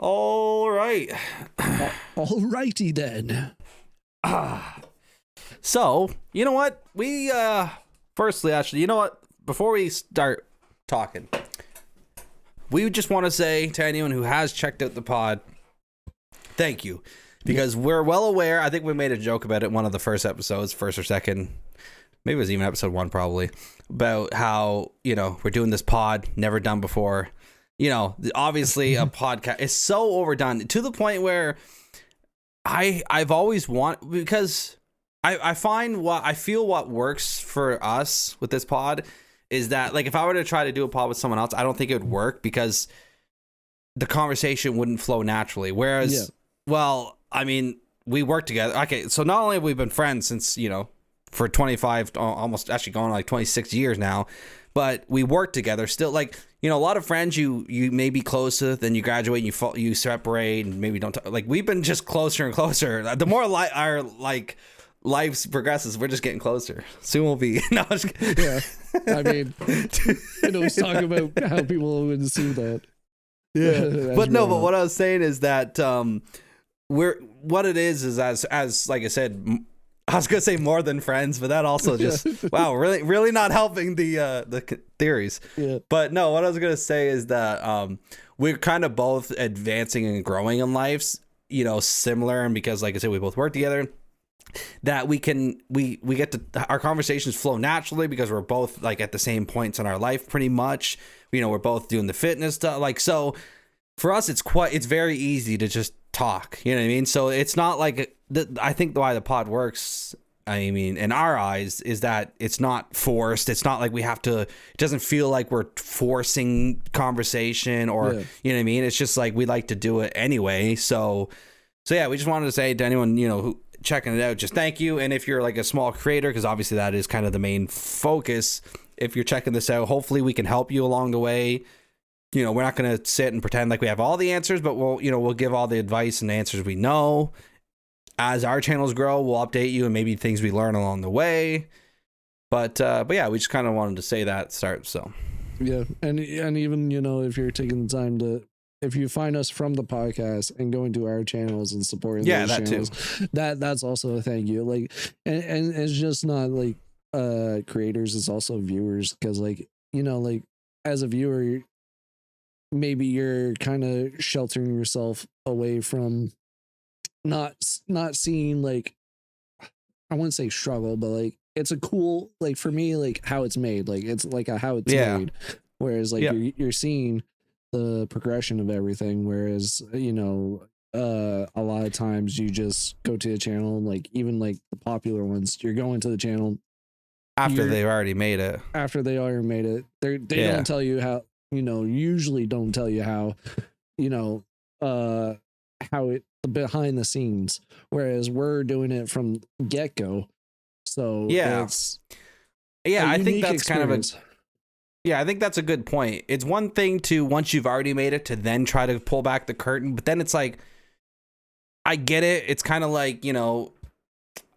All right. Alrighty then. So, you know what? Firstly, actually, you know what? Before we start talking, we just want to say to anyone who has checked out the pod, thank you. Because we're well aware, I think we made a joke about it in one of the first episodes, first or second, maybe it was even episode 1 probably, about how, we're doing this pod, never done before. Obviously a podcast is so overdone to the point where I've always because I feel what works for us with this pod is that, like, if I were to try to do a pod with someone else, I don't think it would work because the conversation wouldn't flow naturally. Whereas, well, I mean, we work together. Okay, so not only have we been friends since, for 25, almost actually going like 26 years now, but we work together still. Like, a lot of friends you may be close to, then you graduate and you separate and maybe don't like, we've been just closer and closer. The more our lives progresses, we're just getting closer. Soon we'll be. No, yeah. I mean, let's talk about how people would see that. Yeah. But what I was saying is that what it is as like I said, I was gonna say more than friends, but that also just wow, really not helping the theories. Yeah. But no, what I was gonna say is that we're kind of both advancing and growing in lives, similar, and because, like I said, we both work together, that we get to, our conversations flow naturally because we're both like at the same points in our life pretty much. We're both doing the fitness stuff, like, so for us it's very easy to just talk, you know what I mean? So it's not like I think why the pod works, I mean, in our eyes, is that it's not forced. It's not like we have to, it doesn't feel like we're forcing conversation or, you know what I mean? It's just like we like to do it anyway. So yeah, we just wanted to say to anyone, who checking it out, just thank you. And if you're like a small creator, because obviously that is kind of the main focus, if you're checking this out, hopefully we can help you along the way. We're not going to sit and pretend like we have all the answers, but we'll give all the advice and answers we know. As our channels grow, we'll update you and maybe things we learn along the way. But yeah, we just kind of wanted to say that at the start. So yeah, and even if you're taking the time if you find us from the podcast and going to our channels and supporting those channels, too. That's also a thank you. Like, and it's just not like creators, it's also viewers, because like as a viewer, maybe you're kind of sheltering yourself away from not seeing, like, I wouldn't say struggle, but like it's a cool, like, for me, like how it's made, like it's like how it's made, whereas like you're seeing the progression of everything, whereas a lot of times you just go to a channel, like even like the popular ones, you're going to the channel after they've already made it. They don't tell you how, usually don't tell you how, how it behind the scenes, whereas we're doing it from get-go. So it's I think that's experience. I think that's a good point. It's one thing to, once you've already made it, to then try to pull back the curtain, but then it's like, I get it, it's kind of like,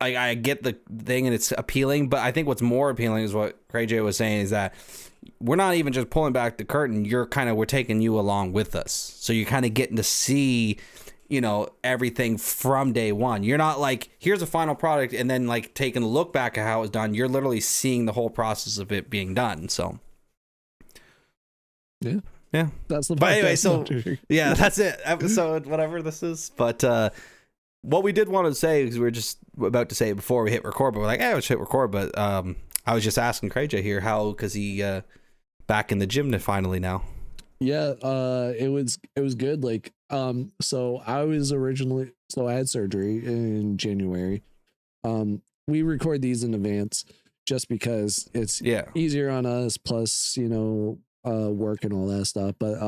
I get the thing and it's appealing, but I think what's more appealing is what CrayJayy was saying, is that we're not even just pulling back the curtain, we're taking you along with us. So you're kind of getting to see, everything from day one. You're not like, here's a final product and then like taking a look back at how it was done. You're literally seeing the whole process of it being done. So yeah, that's the. But anyway, so yeah, that's it. Episode whatever this is. But what we did want to say, because we were just about to say it before we hit record, but we're like, let's hit record. But I was just asking CrayJayy here because he back in the gym finally now. Yeah, it was good. Like, so I had surgery in January. We record these in advance just because it's easier on us, plus work and all that stuff. But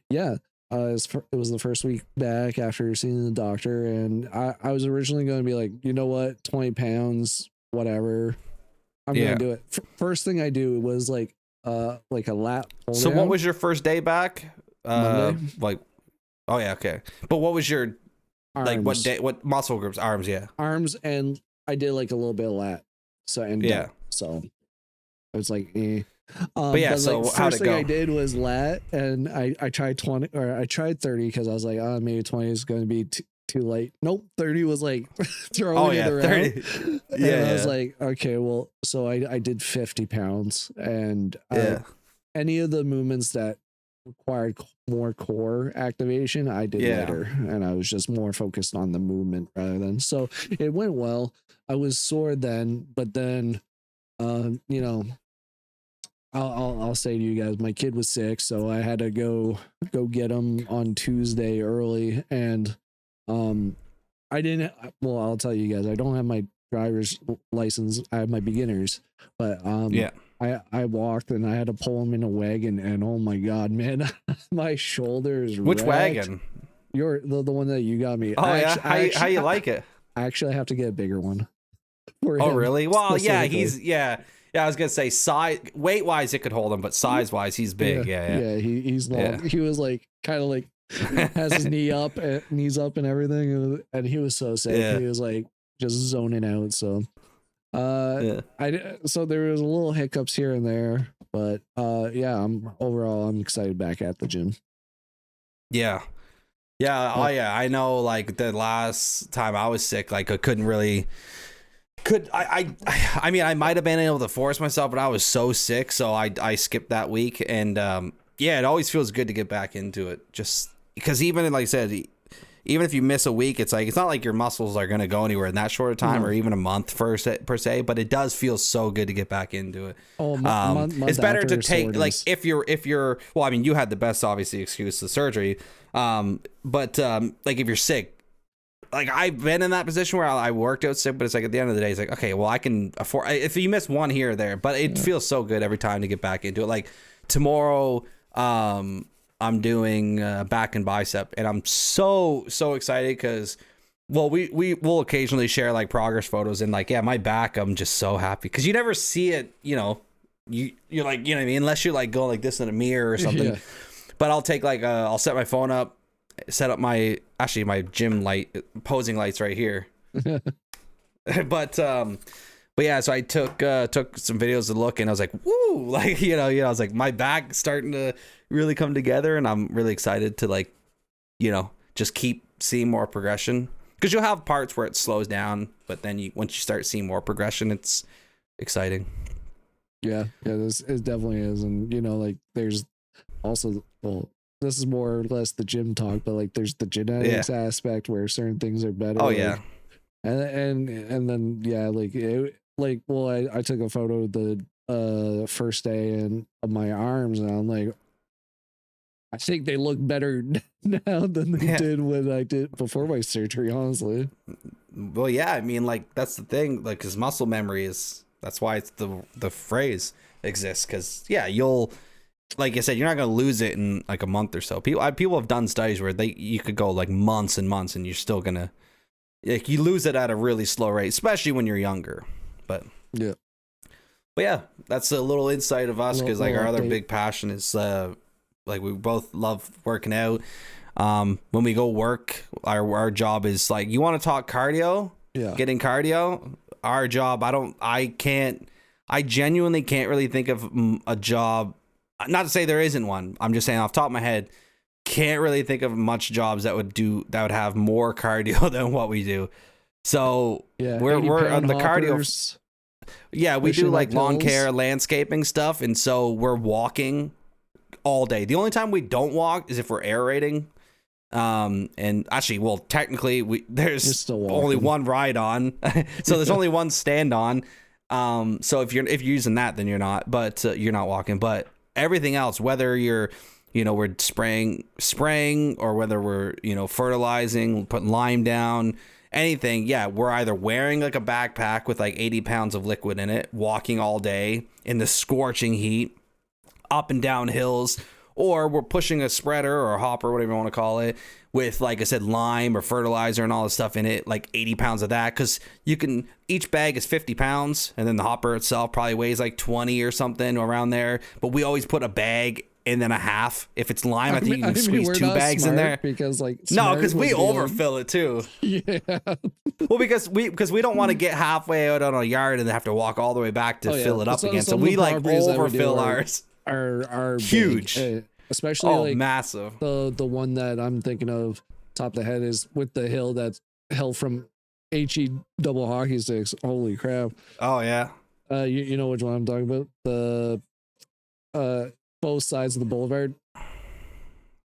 it was the first week back after seeing the doctor, and I was originally going to be like, 20 pounds, whatever, I'm gonna do it. First thing I do was like a lat pull so down. What was your first day back? Monday? Like, oh yeah, okay. But what was your arms. Like what day, what muscle groups? Arms, and I did like a little bit of lat. So so it was like But yeah, so like, how'd it first go? thing I did was lat, and I tried 20, or I tried 30 because I was like, oh, maybe 20 is going to be too late. Nope, 30 was like throwing it around. 30. And I was like, okay, well, so I did 50 pounds, and any of the movements that required more core activation, I did later, and I was just more focused on the movement rather than. So it went well. I was sore then, but then, you know, I'll say to you guys, my kid was sick, so I had to go get him on Tuesday early, and I didn't. Well, I'll tell you guys, I don't have my driver's license. I have my beginners, but I walked and I had to pull him in a wagon, and oh my god, man, my shoulders. Which wrecked. wagon? You're the one that you got me. Oh how you like it? I actually have to get a bigger one. Oh really? Well, yeah, he's Yeah, I was gonna say size, weight wise, it could hold him, but size wise, he's big. Yeah. He's long. Yeah. He was like kind of like has his knees up and everything, and he was so sick. Yeah. He was like just zoning out. So, so there was a little hiccups here and there, but I'm excited back at the gym. Yeah. I know. Like the last time I was sick, like I couldn't really. I mean, I might have been able to force myself, but I was so sick, so I skipped that week. And it always feels good to get back into it, just because even like I said, even if you miss a week, it's not like your muscles are going to go anywhere in that short of time, or even a month per se. But it does feel so good to get back into it. It's better to take like if you're well, I mean, you had the best obviously excuse, the surgery, but like if you're sick. Like I've been in that position where I worked out sick, but it's like at the end of the day, it's like, okay, well, I can afford if you miss one here or there, but it feels so good every time to get back into it. Like tomorrow, I'm doing back and bicep, and I'm so excited because, well, we will occasionally share like progress photos, and like, my back, I'm just so happy because you never see it, you're like, you know what I mean, unless you like go like this in a mirror or something. But I'll take like I'll set my phone up. Set up my gym light posing lights right here. but yeah, so I took some videos to look, and I was like, woo, like I was like, my back starting to really come together, and I'm really excited to like just keep seeing more progression, because you'll have parts where it slows down, but then once you start seeing more progression, it's exciting. This it definitely is. And like there's also, well, this is more or less the gym talk, but like there's the genetics aspect where certain things are better. Oh yeah. And then I took a photo of the first day of my arms, and I'm like, I think they look better now than they did when I did before my surgery, honestly. Well, yeah, I mean, like that's the thing, like his muscle memory that's why it's the phrase exists, because you'll, like I said, you're not going to lose it in like a month or so. People have done studies where you could go like months and months, and you're still going to, like, you lose it at a really slow rate, especially when you're younger. But that's a little insight of us, because like our other big passion is like we both love working out. When we go work, our job is like, you want to talk cardio, getting cardio. Our job, I genuinely can't really think of a job. Not to say there isn't one. I'm just saying off the top of my head, can't really think of much jobs that would have more cardio than what we do. So we're on the cardio. Yeah, we do like lawn care, landscaping stuff, and so we're walking all day. The only time we don't walk is if we're aerating. And actually, well, technically there's only one ride on, so there's only one stand on. So if you're using that, then you're not, but you're not walking. But everything else, whether you're, we're spraying, or whether we're, fertilizing, putting lime down, anything. Yeah. We're either wearing like a backpack with like 80 pounds of liquid in it, walking all day in the scorching heat, up and down hills, or we're pushing a spreader or a hopper, whatever you want to call it, with, like I said, lime or fertilizer and all this stuff in it, like 80 pounds of that, because each bag is 50 pounds, and then the hopper itself probably weighs like 20 or something around there. But we always put a bag and then a half. If it's lime, I think you can squeeze 2 bags in there. Because because we overfill it too. Yeah. Well, because we don't want to get halfway out on a yard and have to walk all the way back to fill it up again. So we like overfill ours. Are huge, big. Especially massive. The one that I'm thinking of top of the head is with the hill that's held from HE double hockey sticks. Holy crap! Oh yeah. You know which one I'm talking about? The both sides of the boulevard,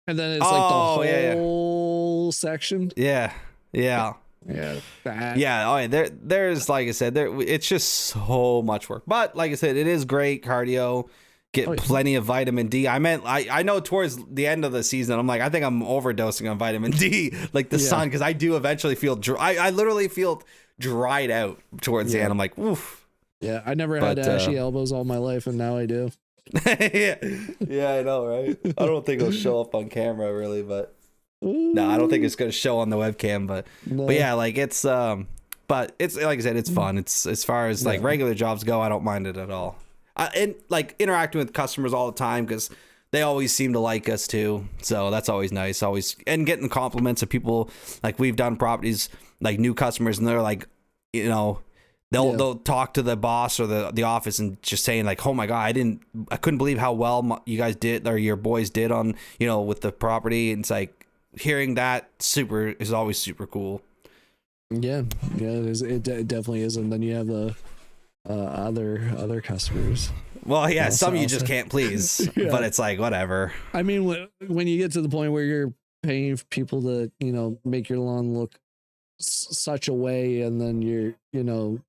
and then it's like the whole section. Yeah. That. Yeah. Oh, yeah. There's like I said, it's just so much work. But like I said, it is great cardio. Get plenty of vitamin D. I know towards the end of the season, I'm like, I think I'm overdosing on vitamin D, like the sun, because I do eventually feel I literally feel dried out towards the end. I'm like, oof. Yeah, I never had ashy elbows all my life, and now I do. yeah, I know, right? I don't think it'll show up on camera really, but no, I don't think it's gonna show on the webcam. But yeah, like it's but it's like I said, it's fun. It's as far as like regular jobs go, I don't mind it at all. And like interacting with customers all the time because they always seem to like us too, so that's always nice. Always, and getting compliments of people, like we've done properties like new customers, and they're like, you know, they'll talk to the boss or the office and just saying like, oh my god, I couldn't believe how well you guys did, or your boys did on, you know, with the property. And it's like hearing that is always super cool. Yeah, it definitely is. And then you have the other customers. Well, yeah, some you just can't please, but it's like whatever. I mean, when you get to the point where you're paying people to, you know, make your lawn look such a way, and then you're, you know,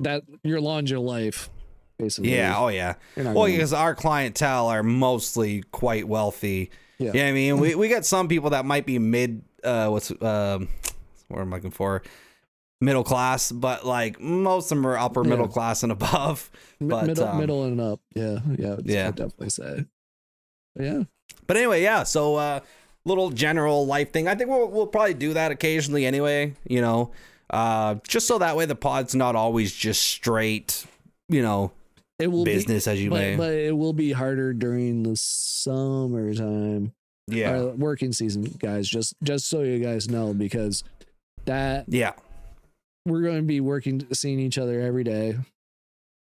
that your lawn's your life, basically. Yeah. Oh yeah. Well, because our clientele are mostly quite wealthy. Yeah. You know what I mean, we get some people that might be mid. What am I looking for? Middle class, but like most of them are upper middle class and above. But middle and up. Yeah. I'd definitely say. Yeah. But anyway, yeah. So little general life thing. I think we'll probably do that occasionally anyway. You know, just so that way the pod's not always just straight, you know, it will business as you may. But it will be harder during the summertime. Yeah. Working season, guys. Just so you guys know, because that. Yeah. We're going to be seeing each other every day.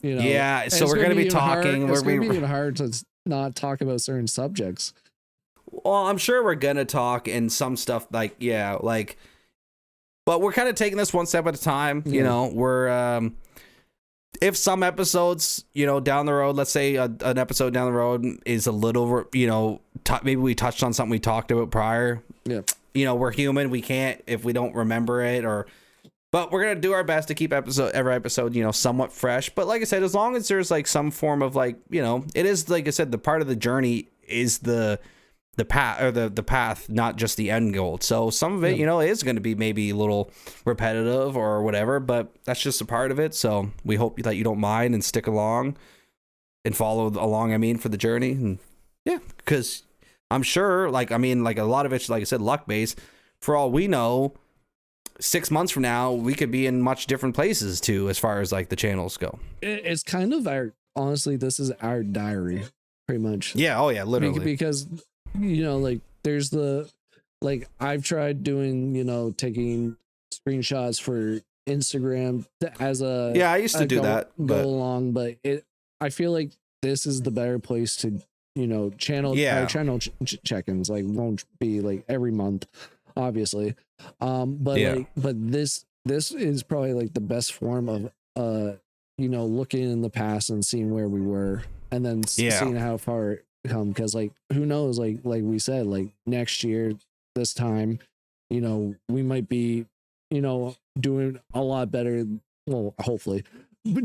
You know. Yeah. So we're going to be talking. It's going to be even hard to not talk about certain subjects. Well, I'm sure we're going to talk in some stuff like, but we're kind of taking this one step at a time. You know, we're, if some episodes, you know, down the road, let's say an episode down the road is a little, you know, maybe we touched on something we talked about prior. Yeah. You know, we're human. We can't, if we don't remember it but we're going to do our best to keep every episode, you know, somewhat fresh. But like I said, as long as there's like some form of like, you know, it is, like I said, the part of the journey is the path, or the path, not just the end goal. So some of it, you know, is going to be maybe a little repetitive or whatever, but that's just a part of it. So we hope that you don't mind and stick along and follow along. I mean, for the journey. And yeah, because I'm sure, like, I mean, like a lot of it's, like I said, luck based. For all we know, 6 months from now, we could be in much different places too, as far as like the channels go. It's kind of honestly, this is our diary, pretty much. Yeah. Oh yeah, literally. Because, you know, like there's I've tried doing, you know, taking screenshots for Instagram as a, I used to do that, go along, but I feel like this is the better place to, you know, channel check-ins, like won't be like every month, obviously. But this is probably like the best form of you know, looking in the past and seeing where we were, and then seeing how far it come, because like who knows, like we said, like next year this time, you know, we might be, you know, doing a lot better, well, hopefully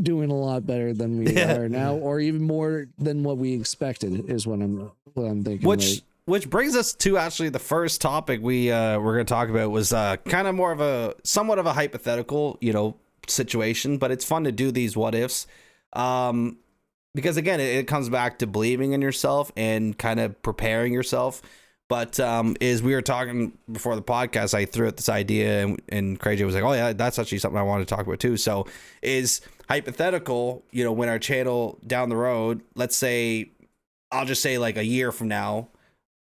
doing a lot better than we are now, or even more than what we expected, is what I'm thinking. Which brings us to actually the first topic we're going to talk about was kind of more of somewhat of a hypothetical, you know, situation, but it's fun to do these what ifs, because again, it comes back to believing in yourself and kind of preparing yourself. But as we were talking before the podcast, I threw out this idea, and CrayJayy was like, "Oh yeah, that's actually something I wanted to talk about too." So, is hypothetical, you know, when our channel down the road, let's say I'll just say like a year from now,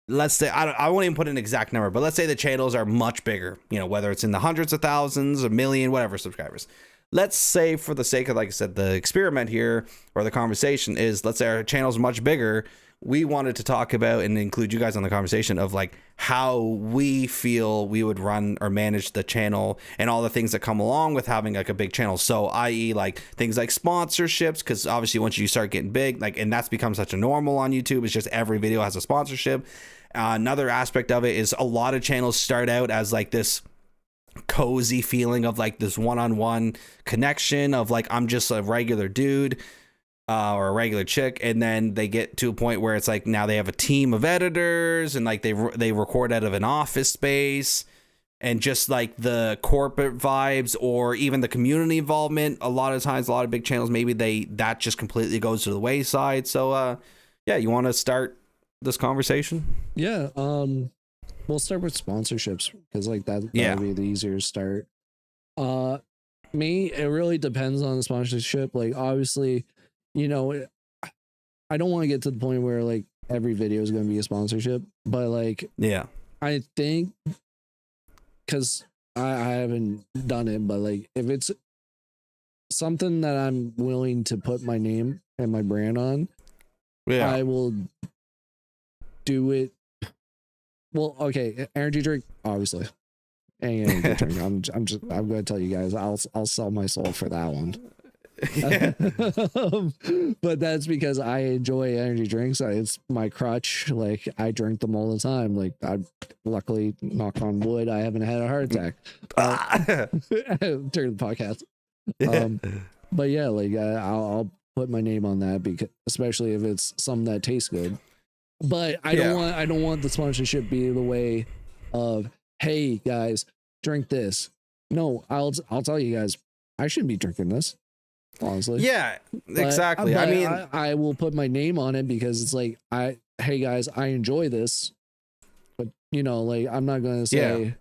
let's say, I won't even put an exact number, but let's say the channels are much bigger, you know, whether it's in the hundreds of thousands, a million, whatever subscribers. Let's say, for the sake of, like I said, the experiment here, or the conversation is, let's say our channel's much bigger. We wanted to talk about and include you guys on the conversation of like how we feel we would run or manage the channel and all the things that come along with having like a big channel. So i.e. like things like sponsorships, because obviously once you start getting big, like, and that's become such a normal on YouTube, it's just every video has a sponsorship. Another aspect of it is a lot of channels start out as like this cozy feeling of like this one-on-one connection of like, I'm just a regular dude or a regular chick, and then they get to a point where it's like now they have a team of editors and like they record out of an office space, and just like the corporate vibes or even the community involvement, a lot of times a lot of big channels, maybe that just completely goes to the wayside. So yeah, you want to start this conversation? Yeah, we'll start with sponsorships, because like that would be the easier start. Me, it really depends on the sponsorship. Like, obviously, you know, I don't want to get to the point where like every video is going to be a sponsorship, but like, yeah, I think, because I haven't done it, but like if it's something that I'm willing to put my name and my brand on, I will do it. Well, okay, energy drink, obviously. Energy drink. I'm gonna tell you guys, I'll sell my soul for that one. But that's because I enjoy energy drinks. It's my crutch. Like, I drink them all the time. Like, I luckily, knock on wood, I haven't had a heart attack during the podcast. But yeah, like I'll put my name on that, because especially if it's something that tastes good. But I don't want the sponsorship be the way of, hey guys, drink this. No, I'll tell you guys, I shouldn't be drinking this, honestly. Yeah, exactly. But I mean, I will put my name on it, because it's like, hey guys, I enjoy this, but you know, like, I'm not gonna say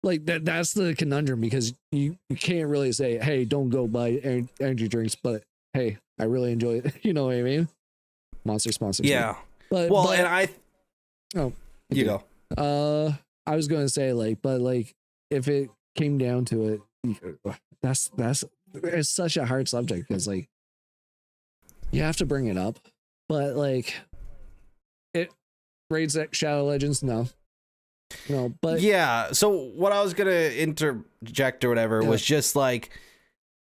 like that. That's the conundrum, because you can't really say, hey, don't go buy energy drinks, but hey, I really enjoy it. You know what I mean? Monster sponsors. Yeah. But you go. I was going to say, like, but like, if it came down to it, that's it's such a hard subject, because like, you have to bring it up, but like, it Raid's Shadow Legends, no, but yeah. So what I was gonna interject or whatever was just like,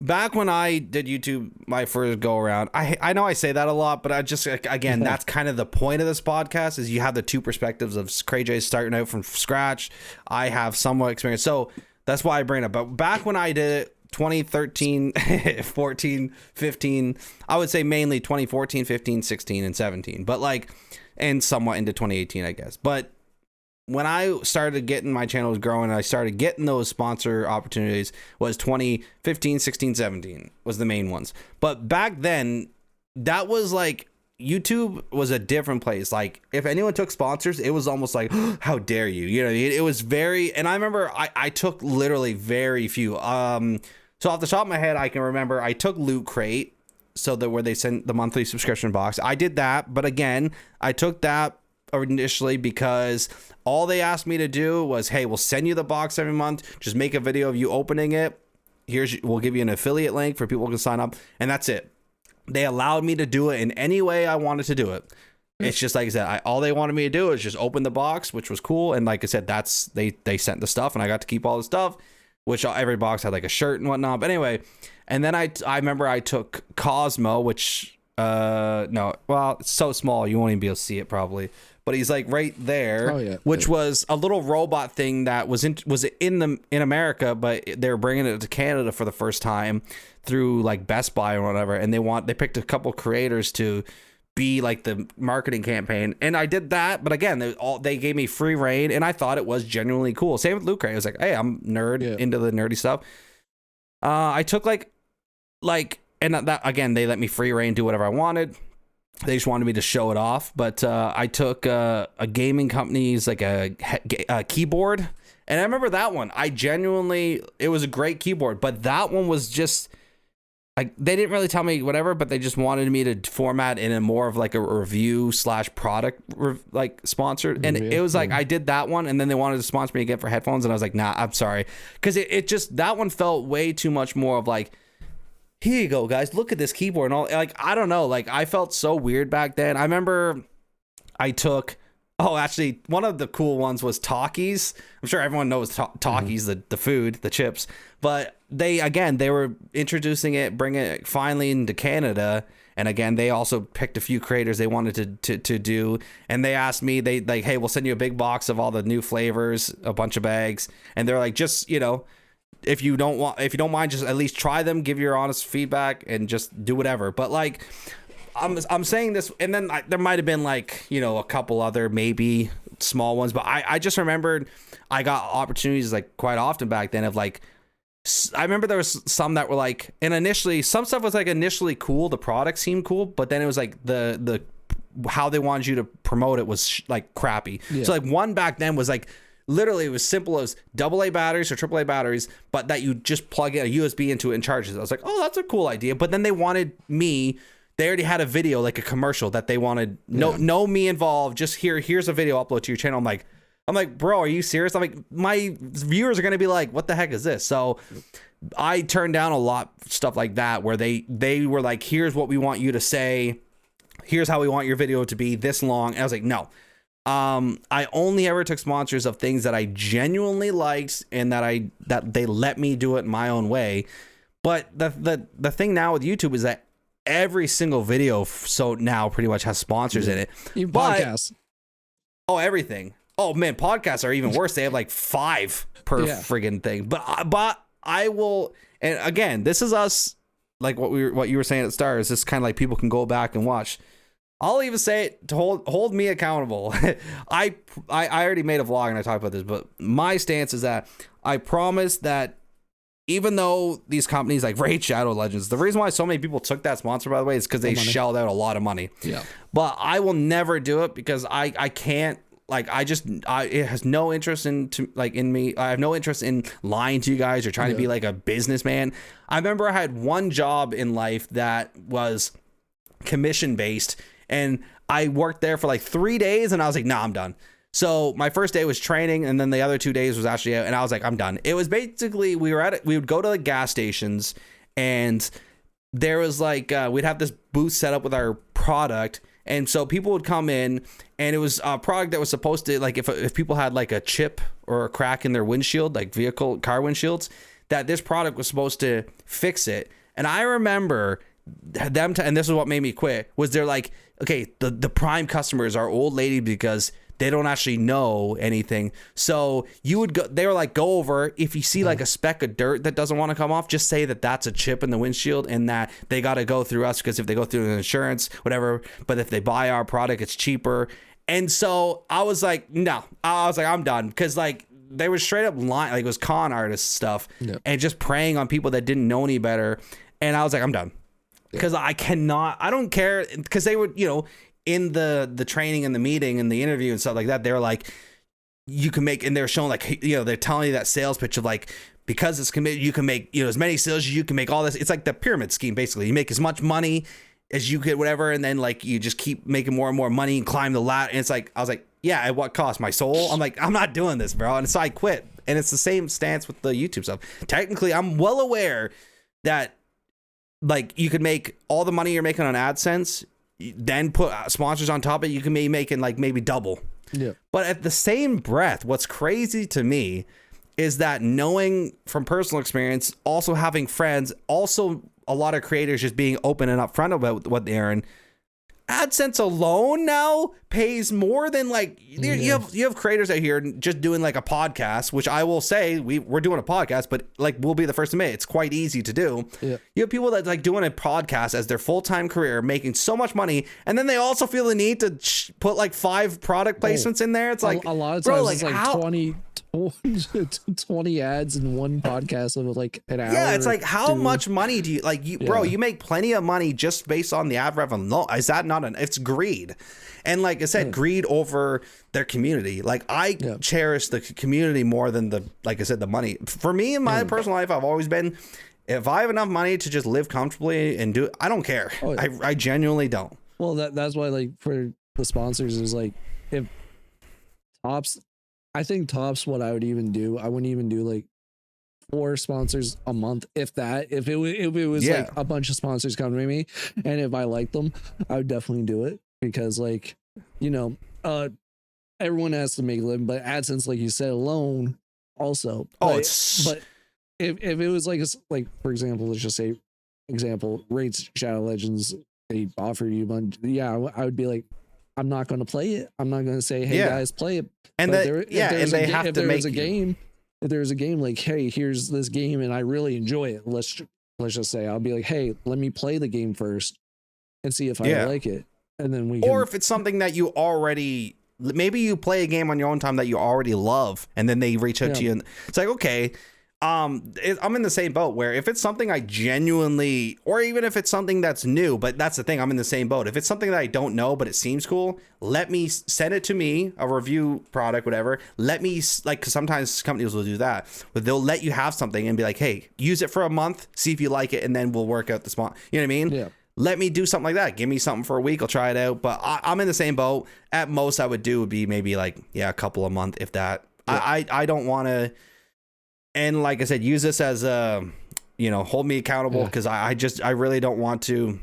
back when I did YouTube, my first go around, I know I say that a lot, but I just, again, that's kind of the point of this podcast, is you have the two perspectives of CrayJayy starting out from scratch. I have somewhat experience. So that's why I bring it up. But back when I did it, 2013, 14, 15, I would say mainly 2014, 15, 16, and 17, but like, and somewhat into 2018, I guess. But when I started getting my channel was growing, and I started getting those sponsor opportunities, was 2015, 16, 17 was the main ones. But back then, that was like, YouTube was a different place. Like, if anyone took sponsors, it was almost like, oh, how dare you? You know, it was very, and I remember I took literally very few. So off the top of my head, I can remember I took Loot Crate, so that where they sent the monthly subscription box. I did that, but again, I took that initially because all they asked me to do was, hey, we'll send you the box every month, just make a video of you opening it, we'll give you an affiliate link for people who can sign up, and that's it. They allowed me to do it in any way I wanted to do it. It's just like I said, all they wanted me to do is just open the box, which was cool. And like I said, that's they sent the stuff, and I got to keep all the stuff, which every box had like a shirt and whatnot. But anyway, and then I remember I took Cosmo, which no, well, it's so small you won't even be able to see it probably, but he's like right there, which was a little robot thing that was in America, but they're bringing it to Canada for the first time through like Best Buy or whatever, and they picked a couple creators to be like the marketing campaign, and I did that. But again, they gave me free reign, and I thought it was genuinely cool. Same with Loot Crate. I was like, hey, I'm into the nerdy stuff. I took like and that again, they let me free reign, do whatever I wanted. They just wanted me to show it off. But I took a gaming company's like a keyboard, and I remember that one. It was a great keyboard, but that one was just, they didn't really tell me whatever, but they just wanted me to format in a more of like a review / product like sponsored. And it was like, I did that one, and then they wanted to sponsor me again for headphones. And I was like, nah, I'm sorry. Cause it just, that one felt way too much more of like, here you go, guys, look at this keyboard and all. Like, I don't know. Like, I felt so weird back then. I remember I took, actually, one of the cool ones was Takis. I'm sure everyone knows Takis, the food, the chips. But they were introducing it, bringing it finally into Canada. And again, they also picked a few creators they wanted to do. And they asked me, they like, hey, we'll send you a big box of all the new flavors, a bunch of bags. And they're like, just, if you don't mind, just at least try them, give your honest feedback, and just do whatever. But like, I'm saying this, and then there might have been like, a couple other maybe small ones, but I just remembered I got opportunities like quite often back then of like, I remember there was some that were like, and initially some stuff was like initially cool, the product seemed cool, but then it was like the how they wanted you to promote it was like crappy. So like one back then was like, literally it was simple as AA batteries or AAA batteries, but that you just plug in a USB into it and charge it. I was like, oh, that's a cool idea. But then they wanted me, they already had a video, like a commercial that they wanted, no me involved, just here's a video upload to your channel. I'm like, bro, are you serious? I'm like, my viewers are going to be like, what the heck is this? So I turned down a lot stuff like that, where they were like, here's what we want you to say. Here's how we want your video to be this long. And I was like, no. I only ever took sponsors of things that I genuinely liked and that they let me do it my own way. But the thing now with YouTube is that every single video so now pretty much has sponsors in it. Even podcasts. Oh, everything. Oh man, podcasts are even worse. They have like 5 per friggin' thing. But I will, and again, this is us, like what you were saying at the start, is this kind of like people can go back and watch. I'll even say it to hold me accountable. I already made a vlog and I talked about this, but my stance is that I promise that even though these companies like Raid Shadow Legends, the reason why so many people took that sponsor, by the way, is because they shelled out a lot of money. Yeah. But I will never do it because I can't. Like, it has no interest in me. I have no interest in lying to you guys or trying to be like a businessman. I remember I had one job in life that was commission based, and I worked there for like 3 days, and I was like, nah, I'm done. So my first day was training, and then the other 2 days was actually out, and I was like, I'm done. It was basically, we would go to the gas stations, and there was like, we'd have this booth set up with our product. And so people would come in, and it was a product that was supposed to, like, if people had like a chip or a crack in their windshield, like car windshields, that this product was supposed to fix it. And I remember them, and this is what made me quit, was they're like, okay, the prime customers are old lady because they don't actually know anything. So you would go, they were like, go over, if you see like a speck of dirt that doesn't want to come off, just say that that's a chip in the windshield and that they got to go through us, because if they go through the insurance, whatever, but if they buy our product, it's cheaper. And so I was like, no, I was like, I'm done. Because like they were straight up lying, like it was con artist stuff and just preying on people that didn't know any better. And I was like, I'm done. Because I don't care, because they would, in the training and the meeting and the interview and stuff like that, they're like, you can make, and they're showing like, they're telling you that sales pitch of like, because it's committed, you can make, as many sales as you can make, all this. It's like the pyramid scheme, basically. You make as much money as you could, whatever, and then like you just keep making more and more money and climb the ladder. And it's like, I was like, yeah, at what cost? My soul? I'm like, I'm not doing this, bro. And so I quit. And it's the same stance with the YouTube stuff. Technically, I'm well aware that like you could make all the money you're making on AdSense, then put sponsors on top of it, you can be making like maybe double. Yeah. But at the same breath, what's crazy to me is that knowing from personal experience, also having friends, also a lot of creators just being open and upfront about what they're in, AdSense alone now pays more than like you have creators out here just doing like a podcast, which I will say we're doing a podcast, but like we'll be the first to admit it's quite easy to do. Yeah. You have people that like doing a podcast as their full-time career, making so much money, and then they also feel the need to put like 5 product placements in there. It's like a lot of times it's like 20 ads in one podcast of like an hour. Yeah, it's like how much money do you bro, you make plenty of money just based on the ad revenue. No, is that not it's greed. And like I said, greed over their community. Like I cherish the community more than the, like I said, the money. For me in my personal life, I've always been, if I have enough money to just live comfortably and do it, I don't care. Oh, yeah. I genuinely don't. Well, that's why, like, for the sponsors is like, if tops, I think tops, what I would even do, I wouldn't even do like 4 sponsors a month, if that. If it was like a bunch of sponsors coming to me, and if I like them, I would definitely do it, because, like, you know, everyone has to make a living, but AdSense, like you said, alone also. But if it was like for example, let's just say rates Shadow Legends, they offer you money. Yeah, I would be like, I'm not going to play it. I'm not going to say, hey guys, play it. And if there's a game like, hey, here's this game and I really enjoy it, let's just say, I'll be like, hey, let me play the game first and see if I like it, and then or if it's something that you already, maybe you play a game on your own time that you already love, and then they reach out to you, and it's like, okay, I'm in the same boat where if it's something I genuinely, or even if it's something that's new, but that's the thing, I'm in the same boat. If it's something that I don't know, but it seems cool, let me send it to me, a review product, whatever. Let me, like, cause sometimes companies will do that, but they'll let you have something and be like, hey, use it for a month, see if you like it, and then we'll work out the spot. You know what I mean? Yeah. Let me do something like that. Give me something for a week. I'll try it out. But I'm in the same boat. At most I would do would be maybe like, a couple a month, if that. Yeah. I don't want to. And like I said, use this as hold me accountable, because I really don't want to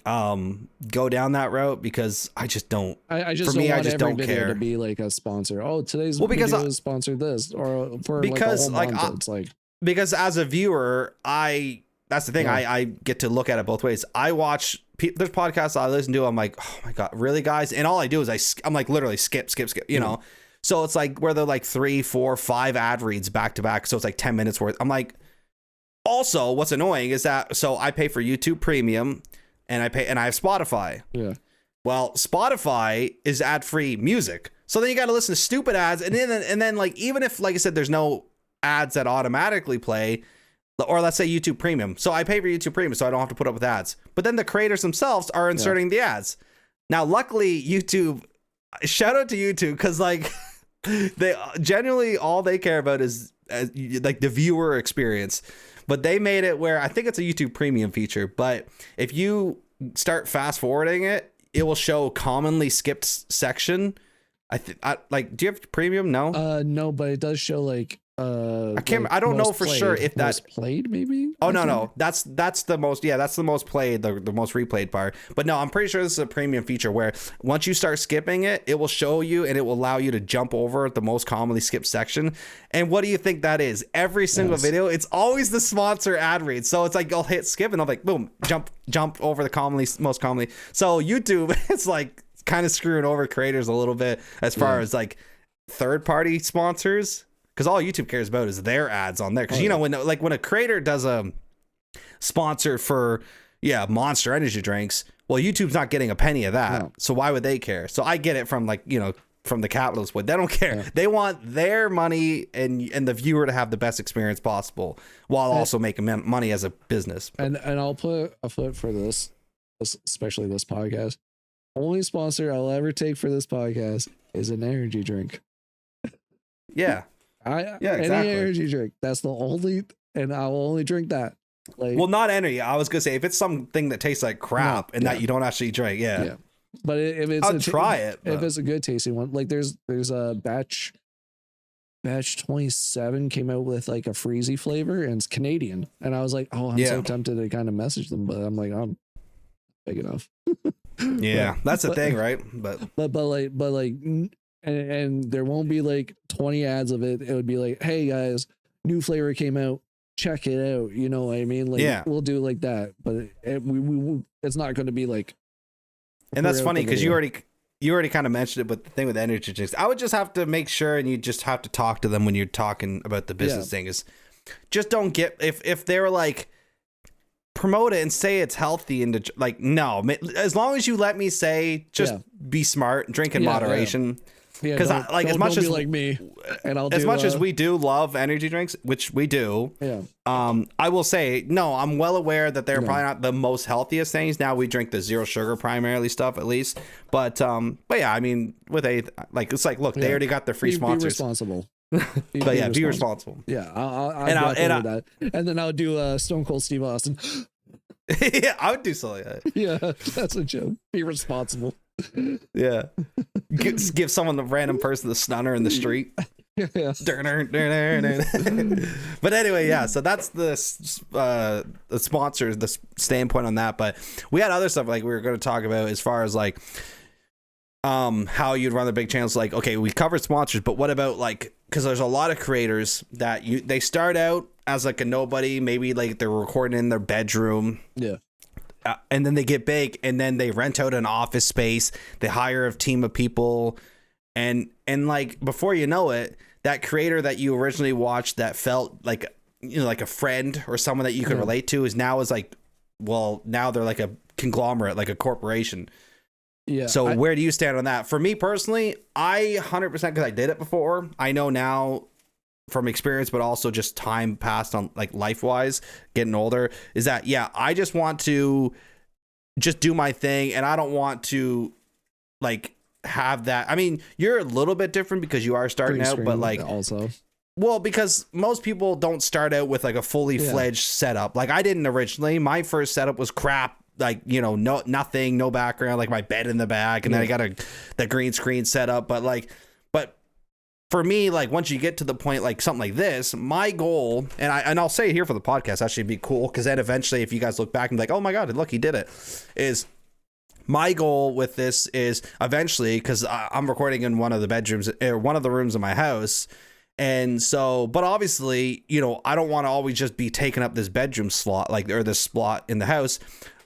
go down that route, because I just don't. I just don't care to be like a sponsor. Oh, today's video is sponsored this, or for because like a whole month, it's like, because as a viewer, that's the thing. I get to look at it both ways. I watch there's podcasts I listen to. I'm like, oh my god, really, guys? And all I do is I'm like literally skip, you know. So it's like where they're like 3, 4, 5 ad reads back to back. So it's like 10 minutes worth. I'm like, also what's annoying is that, so I pay for YouTube Premium and I have Spotify. Yeah. Well, Spotify is ad-free music. So then you got to listen to stupid ads. And then like, even if, like I said, there's no ads that automatically play, or let's say YouTube Premium. So I pay for YouTube Premium so I don't have to put up with ads. But then the creators themselves are inserting the ads. Now, luckily, YouTube, shout out to YouTube, because like, they generally all they care about is like the viewer experience, but they made it where I think it's a YouTube Premium feature, but if you start fast forwarding it, it will show commonly skipped section. I like, do you have Premium? No, but it does show like I can't. I don't know for sure if that's played. Maybe. Oh no, that's the most. Yeah, that's the most played, the most replayed part. But no, I'm pretty sure this is a premium feature where once you start skipping it, it will show you and it will allow you to jump over the most commonly skipped section. And what do you think that is? Every single video, it's always the sponsor ad read. So it's like I'll hit skip and I'll like boom, jump over the most commonly. So YouTube, it's like kind of screwing over creators a little bit as far as like third party sponsors. Because all YouTube cares about is their ads on there. Because when a creator does a sponsor for Monster Energy drinks, well, YouTube's not getting a penny of that. No. So why would they care? So I get it from from the capitalist point. They don't care. Yeah. They want their money and the viewer to have the best experience possible while also making money as a business. And I'll put a foot for this, especially this podcast. Only sponsor I'll ever take for this podcast is an energy drink. Yeah. Exactly. Any energy drink. That's the only, and I will only drink that. Like, well, not energy. I was gonna say if it's something that tastes like crap that you don't actually drink, But if it's I'll try it. If it's a good tasting one, like there's a batch 27 came out with like a freezy flavor and it's Canadian, and I was like, oh, I'm so tempted to kind of message them, but I'm like, I'm big enough. That's the thing, right? But And there won't be like 20 ads of it. It would be like, hey guys, new flavor came out, check it out. You know what I mean? Like, we'll do it like that, but it's not going to be like. And that's funny because you already kind of mentioned it, but the thing with energy drinks, I would just have to make sure, and you just have to talk to them when you're talking about the business thing, is just don't get, if they're like, promote it and say it's healthy and like, no, as long as you let me say, just be smart, drink in moderation. Because as much as like me, and I'll as much as we do love energy drinks, which we do, I will say no. I'm well aware that they're probably not the most healthiest things. Now we drink the zero sugar primarily stuff at least, but yeah, I mean with it's like look, they already got their free sponsors. Be responsible. But yeah, be responsible. Yeah, I'll that. And then I'll do Stone Cold Steve Austin. Yeah, I would do something like that. Yeah, that's a joke. Be responsible. Yeah. Give someone, the random person, the stunner in the street. Yeah. But anyway, yeah, so that's the sponsors, the standpoint on that. But we had other stuff like we were going to talk about as far as like how you'd run the big channels. Like, okay, we covered sponsors, but what about like, because there's a lot of creators that they start out as like a nobody, maybe like they're recording in their bedroom. Yeah. And then they get big, and then they rent out an office space. They hire a team of people, and like before you know it, that creator that you originally watched that felt like, you know, like a friend or someone that you could relate to is now now they're like a conglomerate, like a corporation. Yeah. So where do you stand on that? For me personally, I 100%, because I did it before. I know now from experience, but also just time passed on, like life wise, getting older, is that, yeah, I just want to just do my thing, and I don't want to like have that. I mean, you're a little bit different because you are starting out, but like also, well, because most people don't start out with like a fully fledged setup. Like I didn't originally. My first setup was crap. Like, you know, nothing, no background, like my bed in the back, and then I got the green screen set up. But for me, like once you get to the point like something like this, my goal, and I'll say it here for the podcast, actually it'd be cool, because then eventually if you guys look back and be like, oh my god, look, he did it, is my goal with this is eventually, because I'm recording in one of the bedrooms, or one of the rooms in my house, and so, but obviously, you know, I don't want to always just be taking up this bedroom slot, like, or this slot in the house.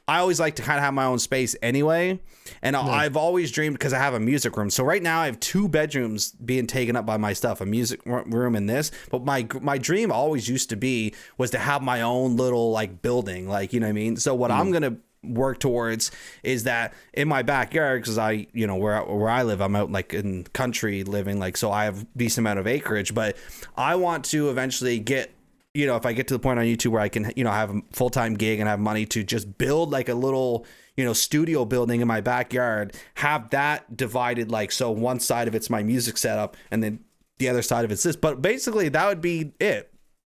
I always like to kind of have my own space anyway. And I've always dreamed, because I have a music room. So right now I have 2 bedrooms being taken up by my stuff, a music room and this. But my dream always used to be was to have my own little like building, like, you know what I mean? So what I'm going to work towards is that in my backyard, because I, you know, where I live, I'm out like in country living, like, so I have a decent amount of acreage, but I want to eventually get, you know, if I get to the point on YouTube where I can, you know, have a full-time gig and have money to just build like a little, you know, studio building in my backyard, have that divided, like, so one side of it's my music setup and then the other side of it's this. But basically that would be it.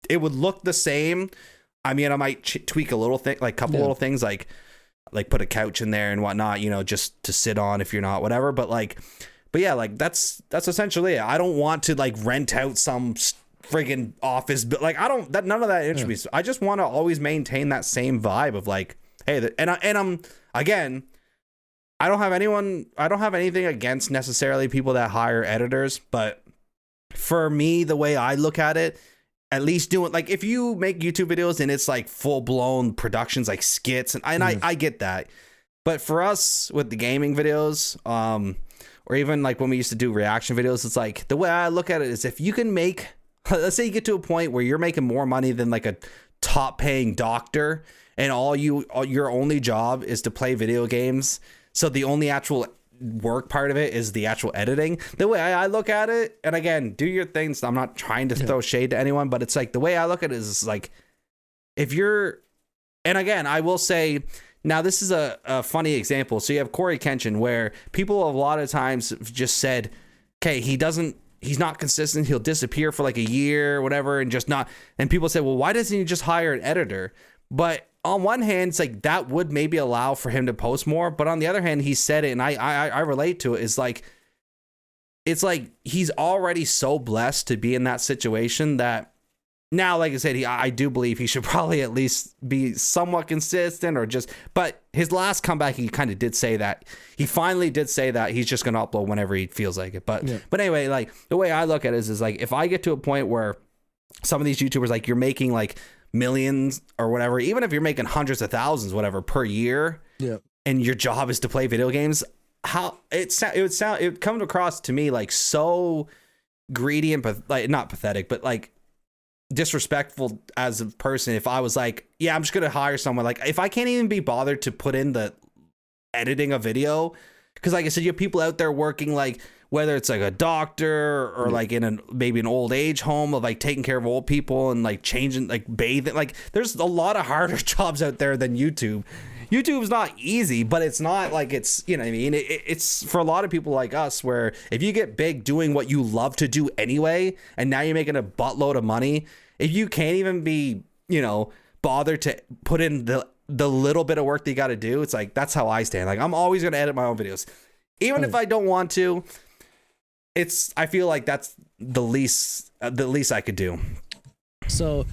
It would look the same. I mean, I might tweak a little thing, like a couple little things, like put a couch in there and whatnot, you know, just to sit on if you're not, whatever. But yeah, like that's essentially it. I don't want to like rent out some friggin' office, but like none of that interests me. I just want to always maintain that same vibe of like, hey, and I'm again, I don't have anything against necessarily people that hire editors, but for me, the way I look at it, at least doing, like, if you make YouTube videos and it's like full blown productions, like skits, and I get that, but for us with the gaming videos, or even like when we used to do reaction videos, it's like, the way I look at it is, if you can make, let's say you get to a point where you're making more money than like a top paying doctor, and your only job is to play video games, so the only actual work part of it is the actual editing. The way I look at it, and again, do your things, I'm not trying to throw shade to anyone, but it's like, the way I look at it is like, if you're, and again, I will say, now this is a funny example. So you have Corey Kenshin, where people a lot of times have just said, okay, he's not consistent, he'll disappear for like a year or whatever, and just not, and people say, well, why doesn't he just hire an editor? But on one hand, it's like, that would maybe allow for him to post more, but on the other hand, he said it, and I relate to it, is like, it's like he's already so blessed to be in that situation that now, like I said, I do believe he should probably at least be somewhat consistent, or just, but his last comeback, he kind of did say that. He finally did say that he's just going to upload whenever he feels like it. But anyway, like, the way I look at it is like, if I get to a point where some of these YouTubers, like, you're making like millions or whatever, even if you're making hundreds of thousands, whatever, per year, and your job is to play video games, how it would come across to me like so greedy and like, not pathetic, but like disrespectful as a person if I was like, yeah, I'm just gonna hire someone, like, if I can't even be bothered to put in the editing a video, because like I said, you have people out there working, like, whether it's like a doctor or like in maybe an old age home, of like taking care of old people and like changing, like bathing, like there's a lot of harder jobs out there than YouTube. YouTube's not easy, but it's not like it's, you know what I mean? It's for a lot of people like us, where if you get big doing what you love to do anyway, and now you're making a buttload of money, if you can't even be, you know, bothered to put in the little bit of work that you got to do, it's like, that's how I stand. Like, I'm always going to edit my own videos. Even if I don't want to, I feel like that's the least I could do. So,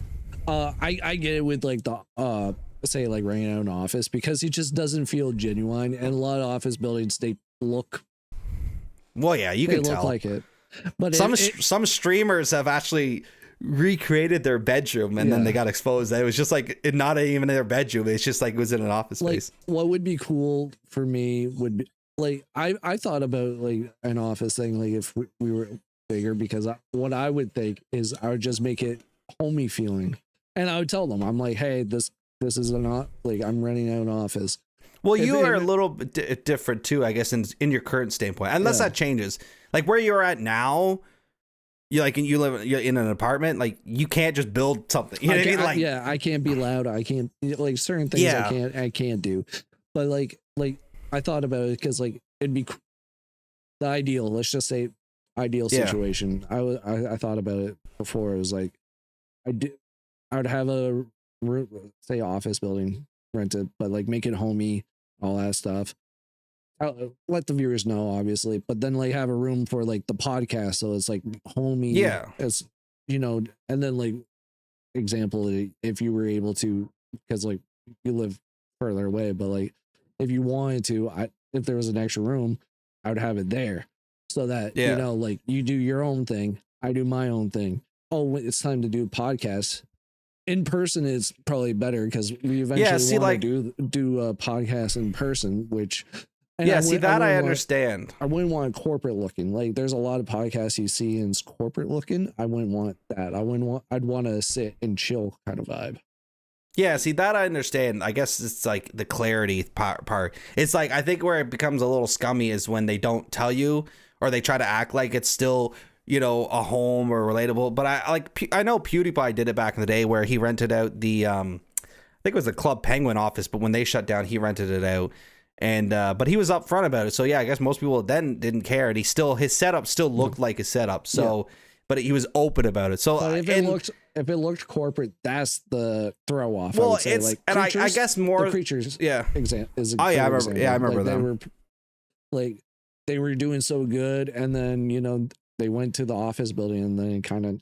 I get it with like the, say like renting out an office, because it just doesn't feel genuine. And a lot of office buildings, they look. Well, yeah, you can tell. Like it. But some streamers have actually recreated their bedroom, and then they got exposed. It was just like not even in their bedroom. It's just like it was in an office space. What would be cool for me would be like, I thought about like an office thing, like if we were bigger, because what I would think is I would just make it homey feeling, and I would tell them, I'm like, hey, this is not like I'm renting out an office. Well, you are a little bit different too, I guess, in your current standpoint, unless that changes. Like where you're at now, you're in an apartment, like you can't just build something. You know what I mean? Like, I can't be loud. I can't, like certain things I can't do. But like I thought about it, because like it'd be the ideal, let's just say ideal situation. I thought about it before. It was like I would have a room, say office building rented, but like make it homey, all that stuff. I'll let the viewers know, obviously, but then like have a room for like the podcast, so it's like homey. Yeah, it's, you know, and then like example, if you were able to, because like you live further away, but like if you wanted to, if there was an extra room, I would have it there, so that you know, like you do your own thing, I do my own thing. Oh, it's time to do podcasts. In person is probably better, because we eventually want to do a podcast in person, which. And I understand. I wouldn't want corporate looking. Like there's a lot of podcasts you see in corporate looking. I wouldn't want that. I'd want to sit and chill kind of vibe. Yeah, see, that I understand. I guess it's like the clarity part. It's like, I think where it becomes a little scummy is when they don't tell you, or they try to act like it's still, you know, a home or relatable. But I know PewDiePie did it back in the day, where he rented out the I think it was the Club Penguin office, but when they shut down, he rented it out. And but he was upfront about it, so yeah, I guess most people then didn't care, and his setup still looked like his setup. So, but he was open about it. So if it looked corporate, that's the throw off. Well, I would say. It's, and I guess more the Creatures. Yeah. Is I remember them. They were doing so good, and then you know they went to the office building, and then kind of.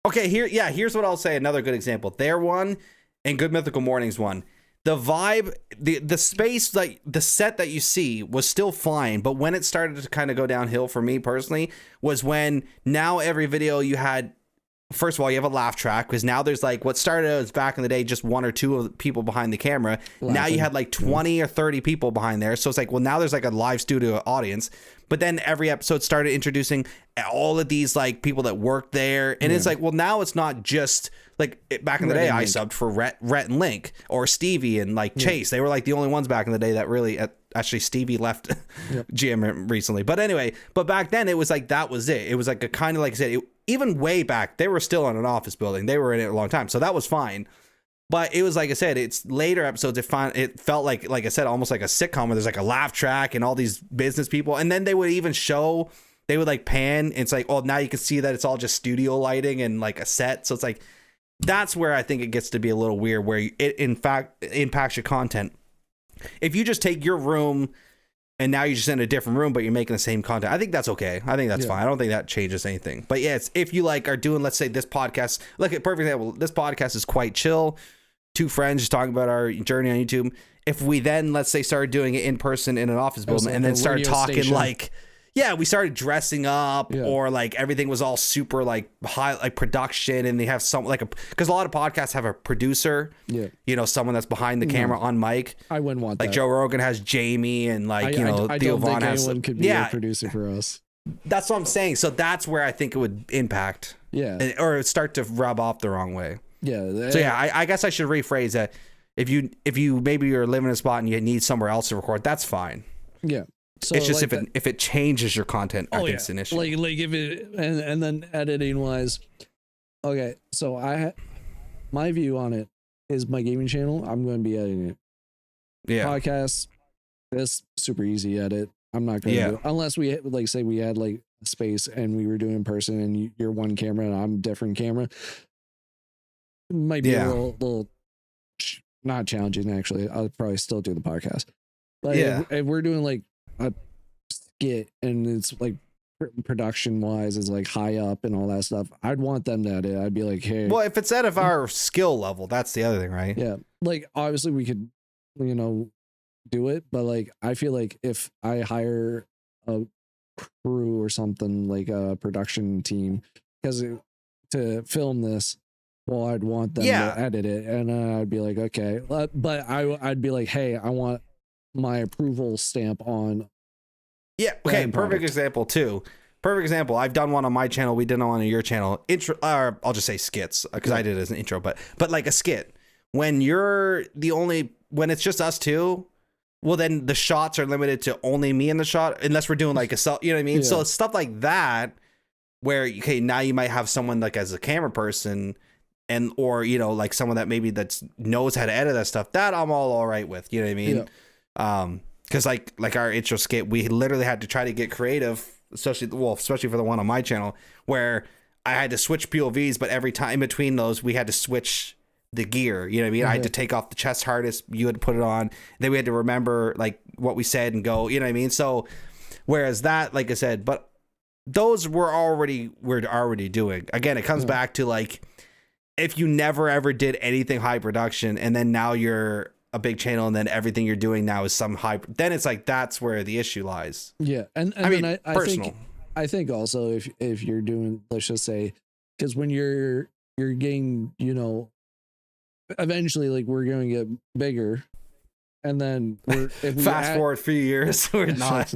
Okay, here's what I'll say. Another good example. Their one, and Good Mythical Mornings one. The vibe, the space, like the set that you see was still fine, but when it started to kind of go downhill for me personally was when now every video you had, first of all, you have a laugh track, because now there's like what started as back in the day just one or two of people behind the camera. Laughing. Now you had like 20 or 30 people behind there, so it's like, well, now there's like a live studio audience. But then every episode started introducing all of these like people that worked there, and it's like, well, now it's not just like back in the day. I subbed for Rhett and Link, or Stevie and like Chase. They were like the only ones back in the day that really. Actually, Stevie left GM recently, but anyway. But back then, it was like that was it. It was like a kind of like I said, even way back, they were still in an office building. They were in it a long time, so that was fine. But it was like I said, it's later episodes. It felt like I said, almost like a sitcom where there's like a laugh track and all these business people, and then they would even show. They would like pan. And it's like, oh, now you can see that it's all just studio lighting and like a set. So it's like that's where I think it gets to be a little weird, where it in fact impacts your content. If you just take your room and now you're just in a different room, but you're making the same content, I think that's okay. I think that's fine. I don't think that changes anything. But yeah, it's if you like are doing, let's say this podcast, look at perfect example. This podcast is quite chill. Two friends just talking about our journey on YouTube. If we then, let's say, started doing it in person in an office building, and then started talking station. Like, yeah, we started dressing up, or like everything was all super like high, like production, and they have some like because a lot of podcasts have a producer, you know, someone that's behind the camera on mic. I wouldn't want like that. Joe Rogan has Jamie, and like I Theo don't Von think has anyone could be a producer for us. That's what I'm saying. So that's where I think it would impact, or start to rub off the wrong way. Yeah. So yeah, I guess I should rephrase that. If you maybe you're living in a spot and you need somewhere else to record, that's fine. Yeah. So it's just like if it changes your content, I think it's an issue. Like if it and then editing wise, okay. So my view on it is my gaming channel. I'm going to be editing it. podcasts, it's super easy edit. I'm not going to do it unless we like say we had like space and we were doing in person and you're one camera and I'm different camera. It might be a little not challenging, actually. I'll probably still do the podcast. But if we're doing like a skit and it's like production wise is like high up and all that stuff, I'd want them to edit. I'd be like, hey. Well, if it's out of our skill level, that's the other thing, right? Yeah. Like, obviously we could, do it, but like I feel like if I hire a crew or something, like a production team, because to film this, well, I'd want them to edit it, and I'd be like, okay, but I'd be like, hey, I want my approval stamp on. Yeah. Okay. Perfect example too. Perfect example. I've done one on my channel. We did one on your channel. Intro. I'll just say skits because I did it as an intro. But like a skit, when when it's just us two, well, then the shots are limited to only me in the shot, unless we're doing like a self. You know what I mean? Yeah. So stuff like that, where now you might have someone like as a camera person, or like someone that maybe knows how to edit that stuff. That I'm all right with. You know what I mean? Yeah. Because like our intro skit, we literally had to try to get creative, especially for the one on my channel, where I had to switch POVs, but every time in between those, we had to switch the gear. You know what I mean? I had to take off the chest harness, you had to put it on, then we had to remember like what we said and go. You know what I mean? So whereas that, like I said, but those we're already doing. Again, it comes back to like, if you never ever did anything high production, and then now you're a big channel, and then everything you're doing now is some high, then it's like that's where the issue lies. Yeah, and I mean, personal. I think also if you're doing, let's just say, because when you're getting, eventually like we're going to get bigger, and then if we fast forward a few years, we're not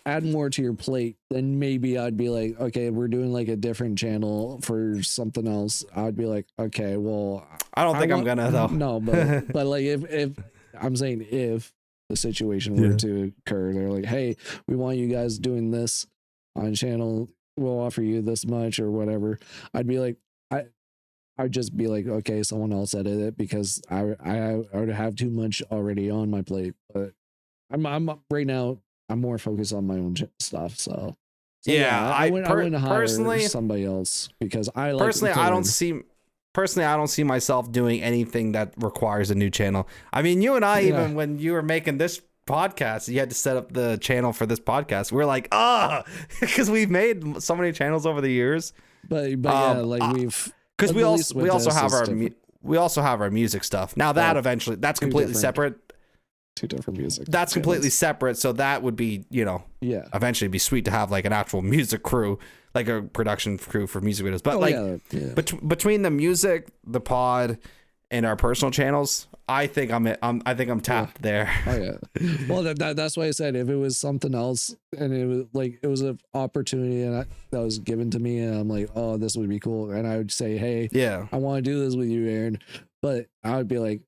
add more to your plate, then maybe I'd be like, okay, we're doing like a different channel for something else. I'd be like, okay, well, I don't think I'm gonna though. No, but like if I'm saying if the situation were to occur, they're like, hey, we want you guys doing this on channel, we'll offer you this much or whatever. I'd be like, I'd just be like, okay, someone else edit it, because I would have too much already on my plate. But I'm right now, I'm more focused on my own stuff. So I wouldn't hire somebody else, because I don't see myself doing anything that requires a new channel. I mean, you and I, even when you were making this podcast, you had to set up the channel for this podcast. We're like, because we've made so many channels over the years. But we've. Because we also have our music stuff now. That eventually that's completely separate. Two different music. That's completely separate. So that would be eventually be sweet to have like an actual music crew, like a production crew for music videos. But between the music, the pod, and our personal channels, I think I'm tapped there. Oh yeah. Well, that's why I said if it was something else and it was an opportunity that was given to me, and I'm like, oh, this would be cool, and I would say, hey, I want to do this with you, Aaron, but I would be like,